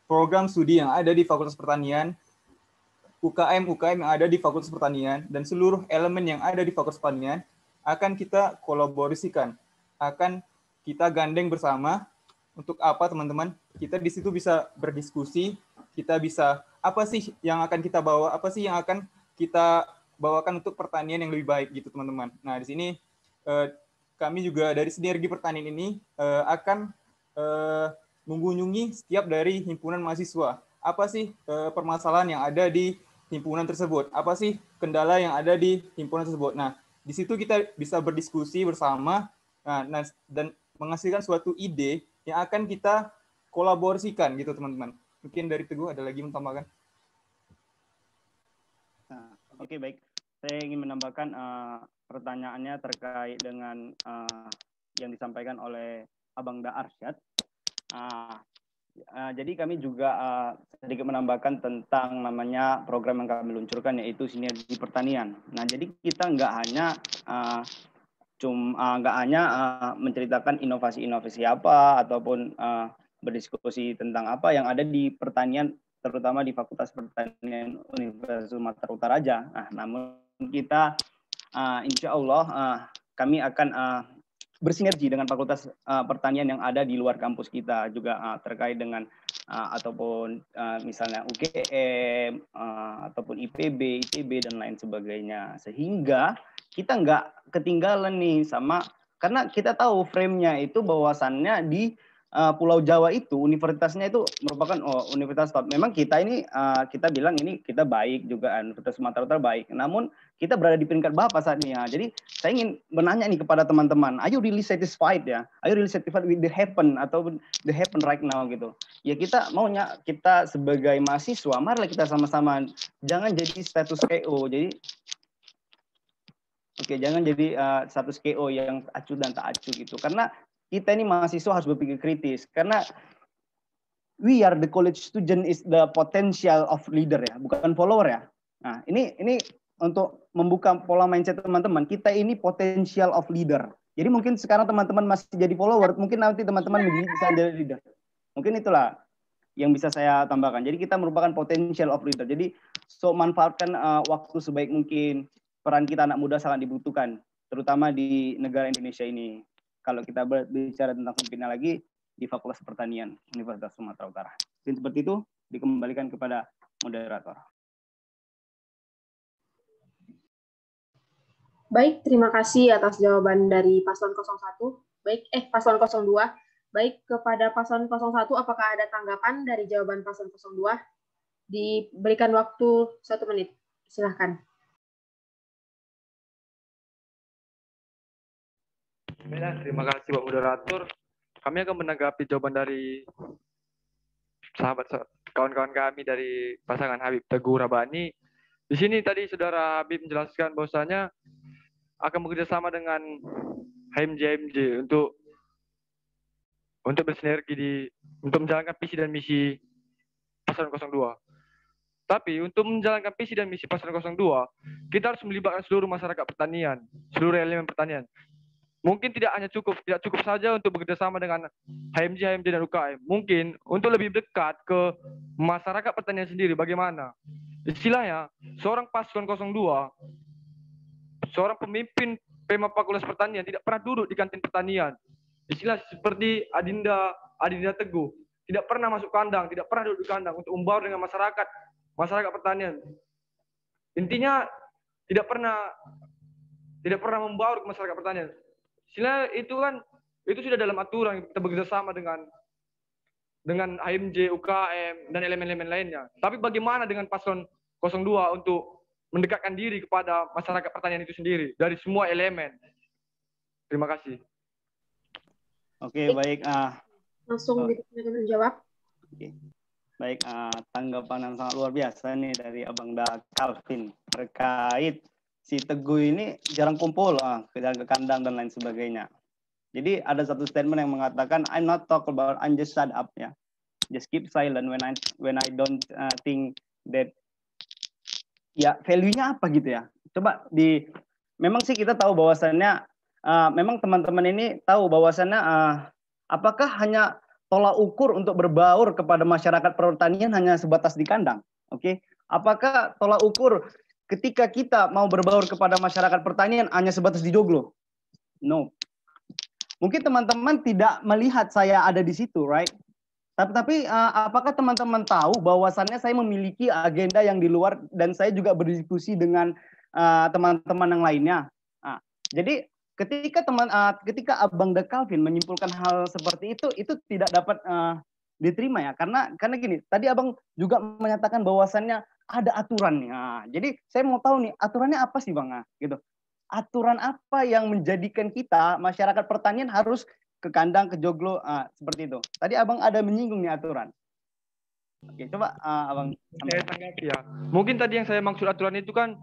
program studi yang ada di Fakultas Pertanian, UKM yang ada di Fakultas Pertanian, dan seluruh elemen yang ada di Fakultas Pertanian akan kita kolaborasikan, akan kita gandeng bersama. Untuk apa, teman-teman? Kita di situ bisa berdiskusi, kita bisa apa sih yang akan kita bawa, apa sih yang akan kita bawakan untuk pertanian yang lebih baik gitu, teman-teman. Nah, di sini kami juga dari sinergi pertanian ini akan mengunjungi setiap dari himpunan mahasiswa. Apa sih permasalahan yang ada di himpunan tersebut? Apa sih kendala yang ada di himpunan tersebut? Nah, di situ kita bisa berdiskusi bersama dan menghasilkan suatu ide yang akan kita kolaborasikan gitu, teman-teman. Mungkin dari Teguh ada lagi menambahkan? Nah, Oke, baik. Saya ingin menambahkan pertanyaannya terkait dengan yang disampaikan oleh Abang Da Arsyad. Jadi kami juga sedikit menambahkan tentang namanya program yang kami luncurkan, yaitu sinergi pertanian. Nah, jadi kita nggak hanya menceritakan inovasi-inovasi apa ataupun berdiskusi tentang apa yang ada di pertanian, terutama di Fakultas Pertanian Universitas Sumatera Utara aja. Nah, namun kita insya Allah kami akan bersinergi dengan Fakultas Pertanian yang ada di luar kampus kita juga terkait dengan ataupun misalnya UGM ataupun IPB, ITB dan lain sebagainya, sehingga kita nggak ketinggalan nih karena kita tahu frame-nya itu bahwasannya di Pulau Jawa itu universitasnya itu merupakan universitas top. Memang kita ini kita bilang ini kita baik juga, Universitas Sumatera Utara baik. Namun kita berada di peringkat berapa saat ini ya. Jadi saya ingin menanya nih kepada teman-teman, are you really satisfied ya? Are you really satisfied with the happen atau the happen right now gitu? Ya kita maunya kita sebagai mahasiswa, marilah kita sama-sama jangan jadi status KO. Jangan jadi status KO yang acuh dan tak acuh gitu. Karena kita ini mahasiswa harus berpikir kritis. Karena we are the college student is the potential of leader ya, bukan follower ya. Nah, ini untuk membuka pola mindset teman-teman. Kita ini potential of leader. Jadi mungkin sekarang teman-teman masih jadi follower, mungkin nanti teman-teman bisa jadi leader. Mungkin itulah yang bisa saya tambahkan. Jadi kita merupakan potential of leader. Jadi manfaatkan waktu sebaik mungkin. Peran kita anak muda sangat dibutuhkan, terutama di negara Indonesia ini. Kalau kita berbicara tentang pimpinan lagi di Fakultas Pertanian Universitas Sumatera Utara. Dan seperti itu dikembalikan kepada moderator. Baik, terima kasih atas jawaban dari paslon 01. Paslon 02. Baik, kepada paslon 01, apakah ada tanggapan dari jawaban paslon 02? Diberikan waktu 1 menit. Silahkan. Terima kasih Pak Moderator. Kami akan menanggapi jawaban dari kawan-kawan kami dari pasangan Habib Teguh Rabani. Di sini tadi saudara Habib menjelaskan bahwasanya akan bekerjasama dengan HMJ untuk bersinergi untuk menjalankan visi dan misi Paslon 02. Tapi untuk menjalankan visi dan misi Paslon 02, kita harus melibatkan seluruh masyarakat pertanian, seluruh elemen pertanian. Mungkin tidak cukup saja untuk bekerjasama dengan HMJ dan UKM. Mungkin untuk lebih dekat ke masyarakat pertanian sendiri, bagaimana? Istilahnya, seorang Paslon 02, seorang pemimpin Pema Fakultas Pertanian tidak pernah duduk di kantin pertanian. Istilah seperti Adinda Teguh, tidak pernah masuk kandang, tidak pernah duduk di kandang untuk membaur dengan masyarakat pertanian. Intinya tidak pernah membaur ke masyarakat pertanian. Istilah itu sudah dalam aturan kita bekerjasama dengan HMJ, UKM dan elemen-elemen lainnya. Tapi bagaimana dengan Paslon 02 untuk mendekatkan diri kepada masyarakat pertanian itu sendiri dari semua elemen? Terima kasih. Oke, baik. Langsung dijawab. Oke. Baik, tanggapan yang sangat luar biasa nih dari Abang Da Calvin terkait si Teguh ini jarang kumpul, jarang ke kandang dan lain sebagainya. Jadi ada satu statement yang mengatakan I'm not talk about, I'm just shut up ya. Just keep silent when I don't think that ya value-nya apa gitu ya. Coba memang sih kita tahu bahwasannya memang teman-teman ini tahu bahwasannya apakah hanya tolak ukur untuk berbaur kepada masyarakat pertanian hanya sebatas di kandang, oke? Apakah tolak ukur ketika kita mau berbaur kepada masyarakat pertanian hanya sebatas di joglo? No. Mungkin teman-teman tidak melihat saya ada di situ, right? Tapi apakah teman-teman tahu bahwasannya saya memiliki agenda yang di luar dan saya juga berdiskusi dengan teman-teman yang lainnya. Jadi ketika Abang Da Calvin menyimpulkan hal seperti itu tidak dapat diterima ya, karena gini, tadi Abang juga menyatakan bahwasannya ada aturan nih. Jadi saya mau tahu nih aturannya apa sih Bang? Gitu. Aturan apa yang menjadikan kita masyarakat pertanian harus ke kandang, ke joglo, seperti itu. Tadi Abang ada menyinggung nih aturan. Oke, coba Abang. Saya tanggapi ya. Mungkin tadi yang saya maksud aturan itu kan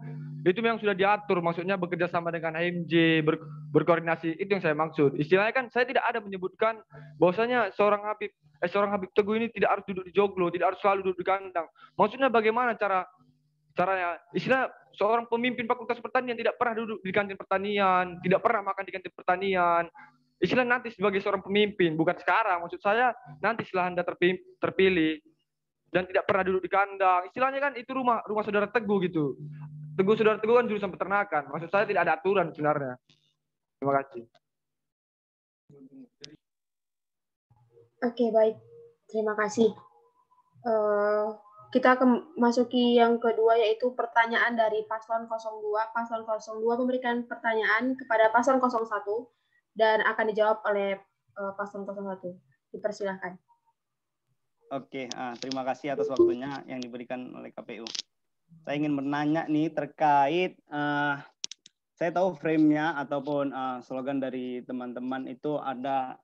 itu memang sudah diatur, maksudnya bekerja sama dengan HMJ, berkoordinasi, itu yang saya maksud. Istilahnya kan saya tidak ada menyebutkan bahwasanya seorang Habib Teguh ini tidak harus duduk di joglo, tidak harus selalu duduk di kandang. Maksudnya bagaimana caranya? Istilah seorang pemimpin Fakultas Pertanian tidak pernah duduk di kantin pertanian, tidak pernah makan di kantin pertanian. Istilah nanti sebagai seorang pemimpin, bukan sekarang. Maksud saya nanti setelah Anda terpilih dan tidak pernah duduk di kandang. Istilahnya kan itu rumah saudara Teguh gitu. Saudara Teguh kan jurusan peternakan. Maksud saya tidak ada aturan sebenarnya. Terima kasih. Oke, baik. Terima kasih. Kita masuki yang kedua, yaitu pertanyaan dari Paslon 02. Paslon 02 memberikan pertanyaan kepada Paslon 01 dan akan dijawab oleh Paslon 01. Dipersilahkan. Oke, terima kasih atas waktunya yang diberikan oleh KPU. Saya ingin bertanya nih terkait, saya tahu frame-nya ataupun slogan dari teman-teman itu ada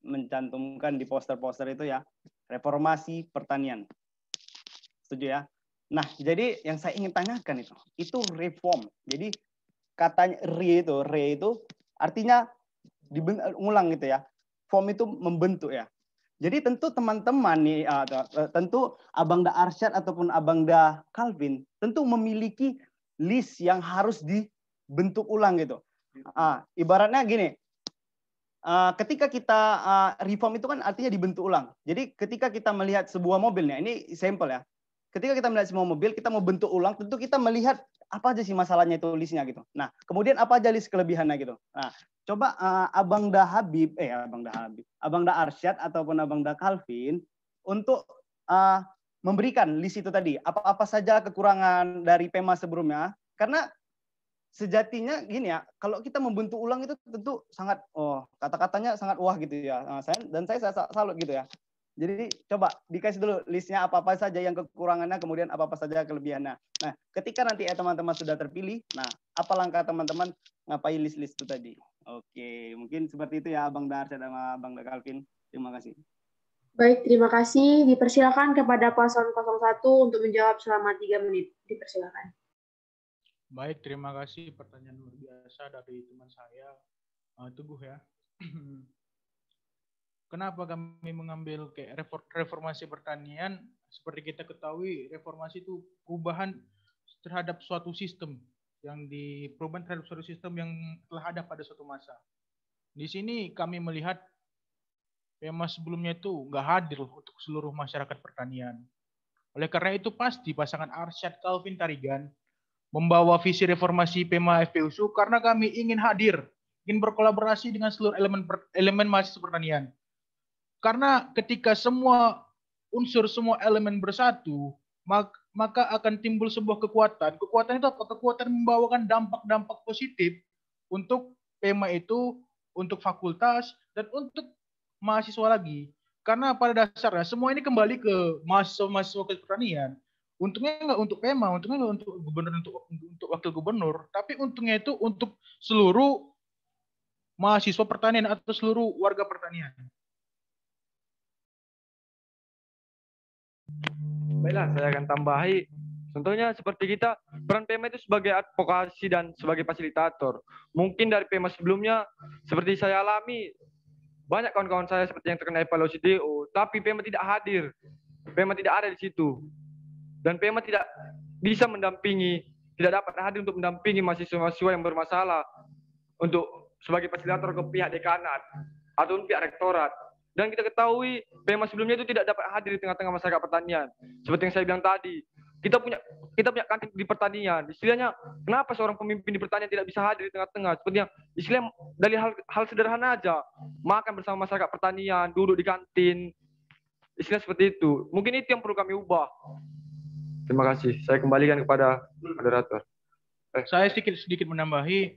mencantumkan di poster-poster itu ya, reformasi pertanian. Setuju ya? Nah, jadi yang saya ingin tanyakan itu reform. Jadi katanya re itu artinya ulang gitu ya. Form itu membentuk ya. Jadi tentu teman-teman nih, tentu Abang Da Arsyad ataupun Abang Da Calvin tentu memiliki list yang harus dibentuk ulang gitu. Ibaratnya gini, ketika kita reform itu kan artinya dibentuk ulang. Jadi ketika kita melihat sebuah mobilnya, ini sampel ya. Ketika kita melihat sebuah mobil, kita mau bentuk ulang, tentu kita melihat apa aja sih masalahnya itu listnya gitu. Nah, kemudian apa aja list kelebihannya gitu. Nah, coba Abang Da Arsyad ataupun Abang Da Calvin untuk memberikan list itu tadi. Apa-apa saja kekurangan dari Pema sebelumnya. Karena sejatinya gini ya, kalau kita membentuk ulang itu tentu sangat, kata-katanya sangat wah gitu ya. Saya salut gitu ya. Jadi coba dikasih dulu listnya apa-apa saja yang kekurangannya, kemudian apa-apa saja kelebihannya. Nah, ketika nanti teman-teman sudah terpilih, nah apa langkah teman-teman ngapain list-list itu tadi? Oke, mungkin seperti itu ya Abang Da Arsyad sama Abang Da Calvin. Terima kasih. Baik, terima kasih. Dipersilakan kepada paslon 01 untuk menjawab selama 3 menit. Dipersilakan. Baik, terima kasih. Pertanyaan luar biasa dari teman saya, Teguh ya. Kenapa kami mengambil kayak reformasi pertanian? Seperti kita ketahui, reformasi itu perubahan terhadap suatu sistem, perubahan terhadap suatu sistem yang telah ada pada suatu masa. Di sini kami melihat PEMA sebelumnya itu nggak hadir untuk seluruh masyarakat pertanian. Oleh karena itu pasti pasangan Arsyad Calvin Tarigan membawa visi reformasi PEMA FPUSU karena kami ingin hadir, ingin berkolaborasi dengan seluruh elemen mahasiswa pertanian. Karena ketika semua unsur, semua elemen bersatu, maka akan timbul sebuah kekuatan. Kekuatan itu apa? Kekuatan membawakan dampak-dampak positif untuk PEMA itu, untuk fakultas, dan untuk mahasiswa lagi. Karena pada dasarnya semua ini kembali ke mahasiswa pertanian. Untungnya nggak untuk PEMA, untungnya nggak untuk gubernur, untuk wakil gubernur, tapi untungnya itu untuk seluruh mahasiswa pertanian atau seluruh warga pertanian. Baiklah, saya akan tambahi. Contohnya seperti kita, peran PEMA itu sebagai advokasi dan sebagai fasilitator. Mungkin dari PEMA sebelumnya, seperti saya alami, banyak kawan-kawan saya seperti yang terkena evaluasi DO, tapi PEMA tidak hadir. PEMA tidak ada di situ. Dan PEMA tidak bisa mendampingi, tidak dapat hadir untuk mendampingi mahasiswa-mahasiswa yang bermasalah untuk sebagai fasilitator ke pihak dekanat atau pihak rektorat. Dan kita ketahui PEMA sebelumnya itu tidak dapat hadir di tengah-tengah masyarakat pertanian. Seperti yang saya bilang tadi, kita punya kantin di pertanian. Istilahnya, kenapa seorang pemimpin di pertanian tidak bisa hadir di tengah-tengah? Seperti yang istilahnya dari hal sederhana aja, makan bersama masyarakat pertanian, duduk di kantin, istilah seperti itu. Mungkin itu yang perlu kami ubah. Terima kasih. Saya kembalikan kepada moderator. Saya sedikit menambahi.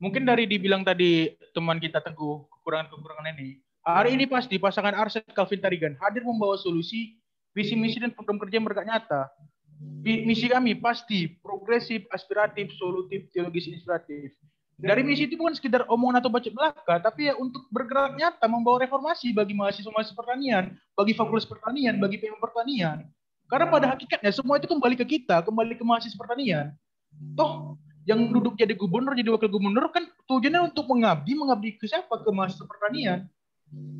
Mungkin dari dibilang tadi teman kita Teguh, kekurangan-kekurangan ini. Hari ini pasti pasangan Arsyad Calvin Tarigan hadir membawa solusi, visi misi dan program kerja yang bergerak nyata. Misi kami pasti progresif, aspiratif, solutif, teologis, inspiratif. Dari misi itu bukan sekedar omongan atau baca belaka, tapi ya untuk bergerak nyata membawa reformasi bagi mahasiswa-mahasiswa pertanian, bagi fakultas pertanian, bagi PEMA pertanian. Karena pada hakikatnya semua itu kembali ke kita, kembali ke mahasiswa pertanian. Toh yang duduk jadi gubernur, jadi wakil gubernur kan tujuannya untuk mengabdi ke siapa? Ke mahasiswa pertanian.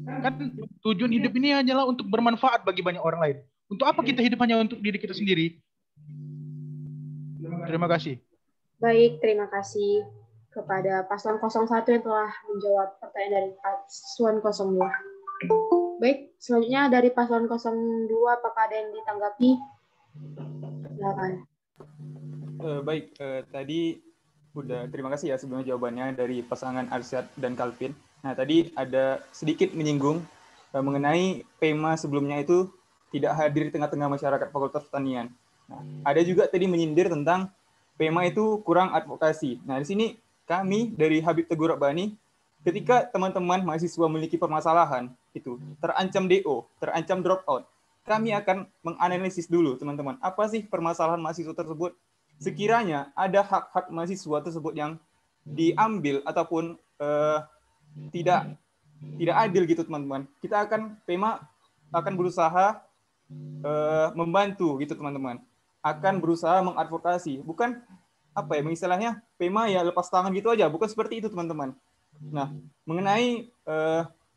Kan tujuan hidup ini hanyalah untuk bermanfaat bagi banyak orang lain. Untuk apa kita hidup hanya untuk diri kita sendiri? Terima kasih. Baik, terima kasih kepada paslon 01 yang telah menjawab pertanyaan dari paslon 02. Baik, selanjutnya dari paslon 02, apakah ada yang ditanggapi? Silakan. Baik, tadi udah terima kasih ya sebelumnya jawabannya dari pasangan Arsyad dan Calvin. Nah, tadi ada sedikit menyinggung mengenai PEMA sebelumnya itu tidak hadir di tengah-tengah masyarakat Fakultas Pertanian. Nah, ada juga tadi menyindir tentang PEMA itu kurang advokasi. Nah, di sini kami dari Habib Teguh Rabbani, ketika teman-teman mahasiswa memiliki permasalahan, itu terancam DO, terancam drop out, kami akan menganalisis dulu, teman-teman, apa sih permasalahan mahasiswa tersebut. Sekiranya ada hak-hak mahasiswa tersebut yang diambil ataupun tidak adil gitu, teman-teman. Kita akan PEMA akan berusaha membantu gitu, teman-teman. Akan berusaha mengadvokasi, bukan apa ya istilahnya PEMA ya lepas tangan gitu aja, bukan seperti itu, teman-teman. Nah, mengenai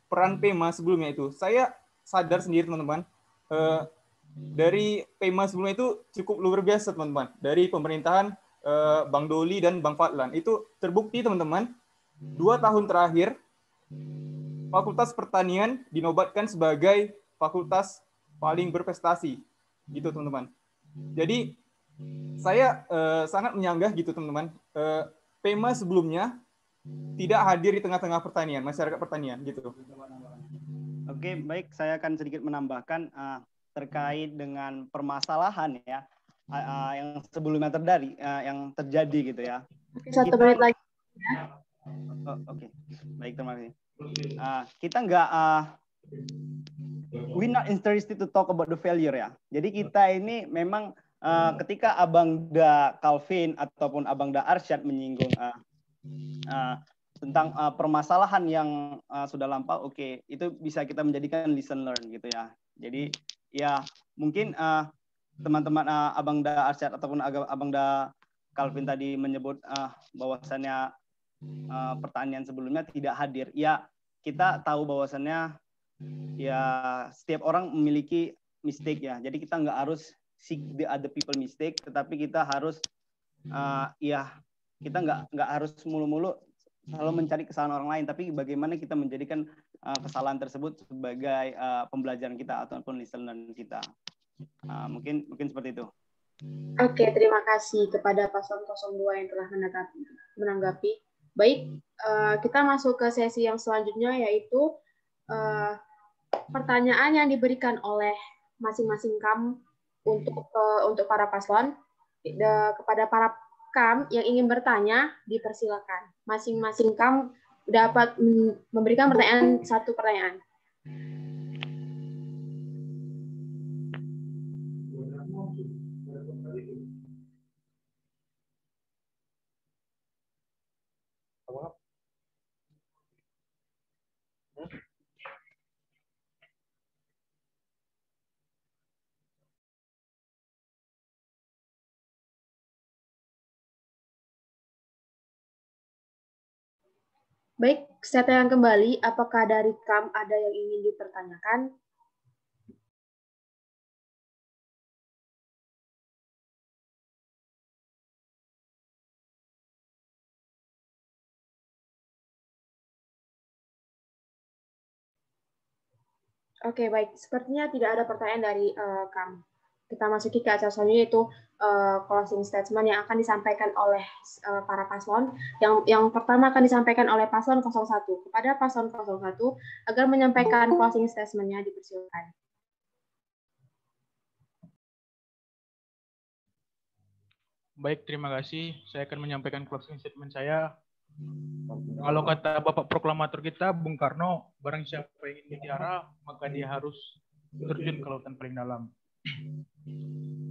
peran PEMA sebelumnya itu, saya sadar sendiri, teman-teman, dari PEMA sebelumnya itu cukup luar biasa, teman-teman. Dari pemerintahan Bang Doli dan Bang Fadlan itu terbukti, teman-teman, 2 tahun terakhir Fakultas Pertanian dinobatkan sebagai fakultas paling berprestasi, gitu, teman-teman. Jadi saya sangat menyanggah gitu, teman-teman. PEMA sebelumnya tidak hadir di tengah-tengah pertanian, masyarakat pertanian, gitu. Oke, baik. Saya akan sedikit menambahkan terkait dengan permasalahan ya yang sebelumnya yang terjadi gitu ya. 1 menit lagi. Oke, baik, terima kasih. Kita nggak we not interested to talk about the failure ya. Jadi kita ini memang ketika Abang Da Calvin ataupun Abang Da Arsyad menyinggung tentang permasalahan yang sudah lampau, oke, itu bisa kita menjadikan listen learn gitu ya. Jadi ya mungkin teman-teman Abang Da Arsyad ataupun Abang Da Calvin tadi menyebut bahwasannya pertanyaan sebelumnya tidak hadir. Ya, kita tahu bahwasannya ya setiap orang memiliki mistake ya. Jadi kita nggak harus seek the other people mistake, tetapi kita harus ya kita nggak harus mulu-mulu selalu mencari kesalahan orang lain, tapi bagaimana kita menjadikan kesalahan tersebut sebagai pembelajaran kita ataupun listen learn kita. Mungkin seperti itu. Oke, terima kasih kepada paslon 02 yang telah menanggapi. Baik, kita masuk ke sesi yang selanjutnya, yaitu pertanyaan yang diberikan oleh masing-masing kam untuk para paslon. Kepada para kam yang ingin bertanya, dipersilakan. Masing-masing kam dapat memberikan satu pertanyaan. Baik, saya tanya kembali, apakah dari kam ada yang ingin dipertanyakan? Oke, baik. Sepertinya tidak ada pertanyaan dari kam. Kita masuki ke acara selanjutnya, yaitu closing statement yang akan disampaikan oleh para paslon. Yang pertama akan disampaikan oleh paslon 01. Kepada paslon 01 agar menyampaikan closing statement-nya, dipersilakan. Baik, terima kasih. Saya akan menyampaikan closing statement saya. Kalau kata Bapak Proklamator kita, Bung Karno, barang siapa yang ingin mutiara, maka dia harus terjun ke lautan paling dalam.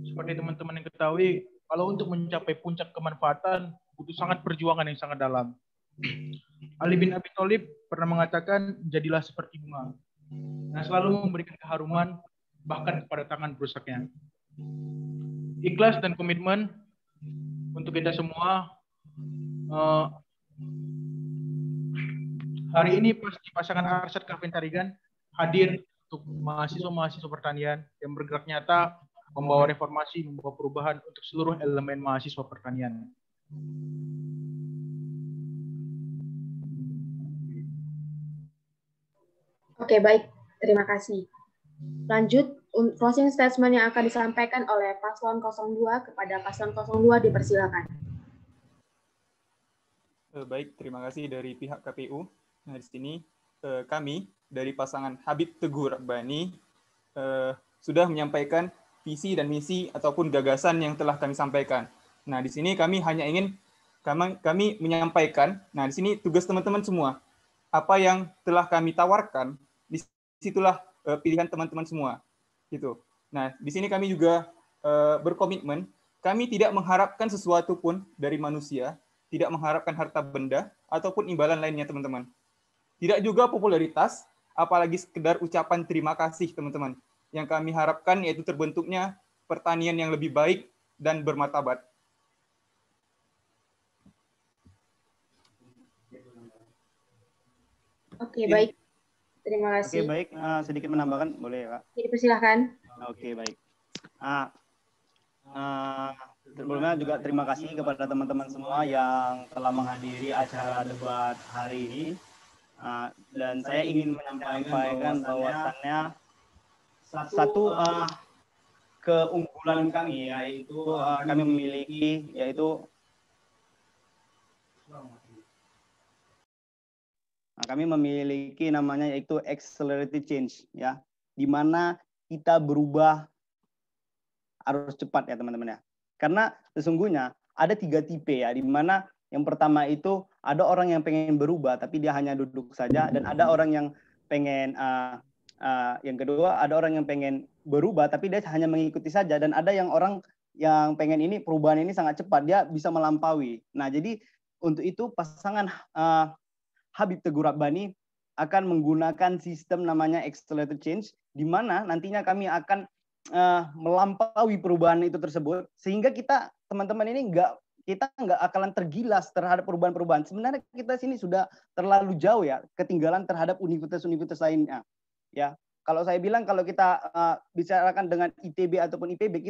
Seperti teman-teman yang ketahui, kalau untuk mencapai puncak kemanfaatan, butuh sangat perjuangan yang sangat dalam. Ali bin Abi Thalib pernah mengatakan, jadilah seperti bunga. Nah, selalu memberikan keharuman, bahkan kepada tangan berusaknya. Ikhlas dan komitmen untuk kita semua. Hari ini pasti pasangan Arsyad Calvin Tarigan hadir untuk mahasiswa-mahasiswa pertanian yang bergerak nyata, membawa reformasi, membawa perubahan untuk seluruh elemen mahasiswa pertanian. Oke, baik. Terima kasih. Lanjut, closing statement yang akan disampaikan oleh paslon 02 kepada paslon 02, dipersilakan. Baik, terima kasih dari pihak KPU. Nah, di sini kami dari pasangan Habib Teguh Rabbani sudah menyampaikan visi dan misi ataupun gagasan yang telah kami sampaikan. Nah, di sini kami hanya ingin kami menyampaikan. Nah, di sini tugas teman-teman semua. Apa yang telah kami tawarkan, disitulah pilihan teman-teman semua. Gitu. Nah, di sini kami juga berkomitmen. Kami tidak mengharapkan sesuatu pun dari manusia, tidak mengharapkan harta benda ataupun imbalan lainnya, teman-teman. Tidak juga popularitas, apalagi sekedar ucapan terima kasih, teman-teman. Yang kami harapkan yaitu terbentuknya pertanian yang lebih baik dan bermartabat. Oke, baik. Terima kasih. Oke, baik. Sedikit menambahkan, boleh ya, Kak? Dipersilakan. Oke, baik. Sebelumnya juga terima kasih kepada teman-teman semua yang telah menghadiri acara debat hari ini. Dan saya ingin menyampaikan bahwasannya satu keunggulan kami yaitu kami memiliki kami memiliki namanya yaitu accelerated change ya, di mana kita berubah harus cepat ya teman-teman ya. Karena sesungguhnya ada 3 tipe ya, di mana yang pertama itu ada orang yang pengen berubah tapi dia hanya duduk saja, dan ada orang yang pengen yang kedua ada orang yang pengen berubah tapi dia hanya mengikuti saja, dan ada yang orang yang pengen ini perubahan ini sangat cepat, dia bisa melampaui. Nah, jadi untuk itu pasangan Habib Teguh Rabbani akan menggunakan sistem namanya accelerated change, di mana nantinya kami akan melampaui perubahan itu tersebut, sehingga kita teman-teman ini kita nggak akan tergilas terhadap perubahan-perubahan. Sebenarnya kita sini sudah terlalu jauh ya, ketinggalan terhadap universitas-universitas lainnya. Ya, kalau saya bilang kalau kita bicarakan dengan ITB ataupun IPB,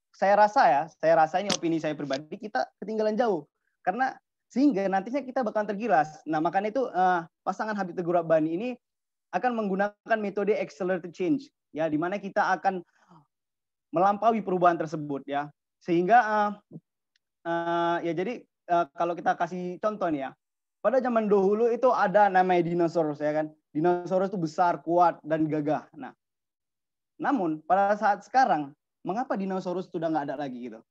saya rasa ini opini saya pribadi, kita ketinggalan jauh. Karena sehingga nantinya kita bakal tergilas. Nah, makanya itu pasangan Habib Teguh Rabbani ini akan menggunakan metode accelerated change, ya, di mana kita akan melampaui perubahan tersebut, ya. Sehingga ya jadi kalau kita kasih contoh nih ya, pada zaman dahulu itu ada namanya dinosaurus, ya kan. Dinosaurus itu besar, kuat, dan gagah. Nah, namun pada saat sekarang, mengapa dinosaurus sudah nggak ada lagi gitu?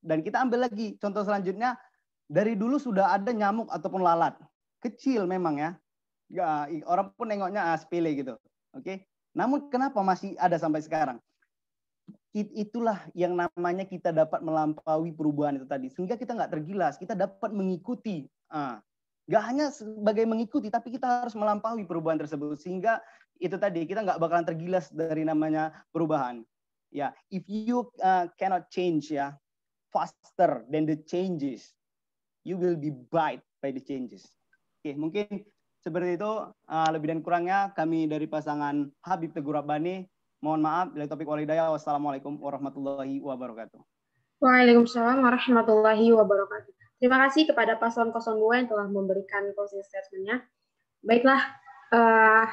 Dan kita ambil lagi contoh selanjutnya, dari dulu sudah ada nyamuk ataupun lalat. Kecil memang ya. Orang pun nengoknya sepele gitu. Oke. Namun kenapa masih ada sampai sekarang? Itulah yang namanya kita dapat melampaui perubahan itu tadi. Sehingga kita nggak tergilas, kita dapat mengikuti. Nggak hanya sebagai mengikuti, tapi kita harus melampaui perubahan tersebut. Sehingga itu tadi, kita nggak bakalan tergilas dari namanya perubahan. Ya, if you cannot change ya faster than the changes, you will be bite by the changes. Oke, mungkin seperti itu. Lebih dan kurangnya kami dari pasangan Habib Teguh Rabbani. Mohon maaf, bila topik wal hidayah. Wassalamualaikum warahmatullahi wabarakatuh. Waalaikumsalam warahmatullahi wabarakatuh. Terima kasih kepada paslon 02 yang telah memberikan closing statement-nya. Baiklah,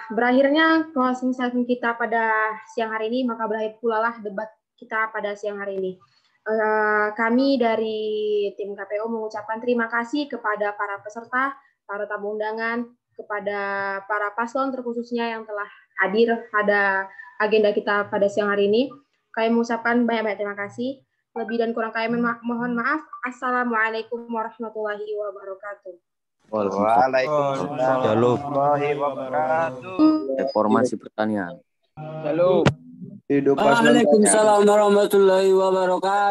berakhirnya closing statement kita pada siang hari ini, maka berakhir pula lah debat kita pada siang hari ini. Kami dari tim KPU mengucapkan terima kasih kepada para peserta, para tamu undangan, kepada para paslon terkhususnya yang telah hadir pada agenda kita pada siang hari ini. Kami mengucapkan banyak-banyak terima kasih. Lebih dan kurang kami mohon maaf. Assalamualaikum warahmatullahi wabarakatuh. Waalaikumsalam warahmatullahi wabarakatuh. Reformasi pertanian. Halo. Hidup Waalaikumsalam warahmatullahi wabarakatuh.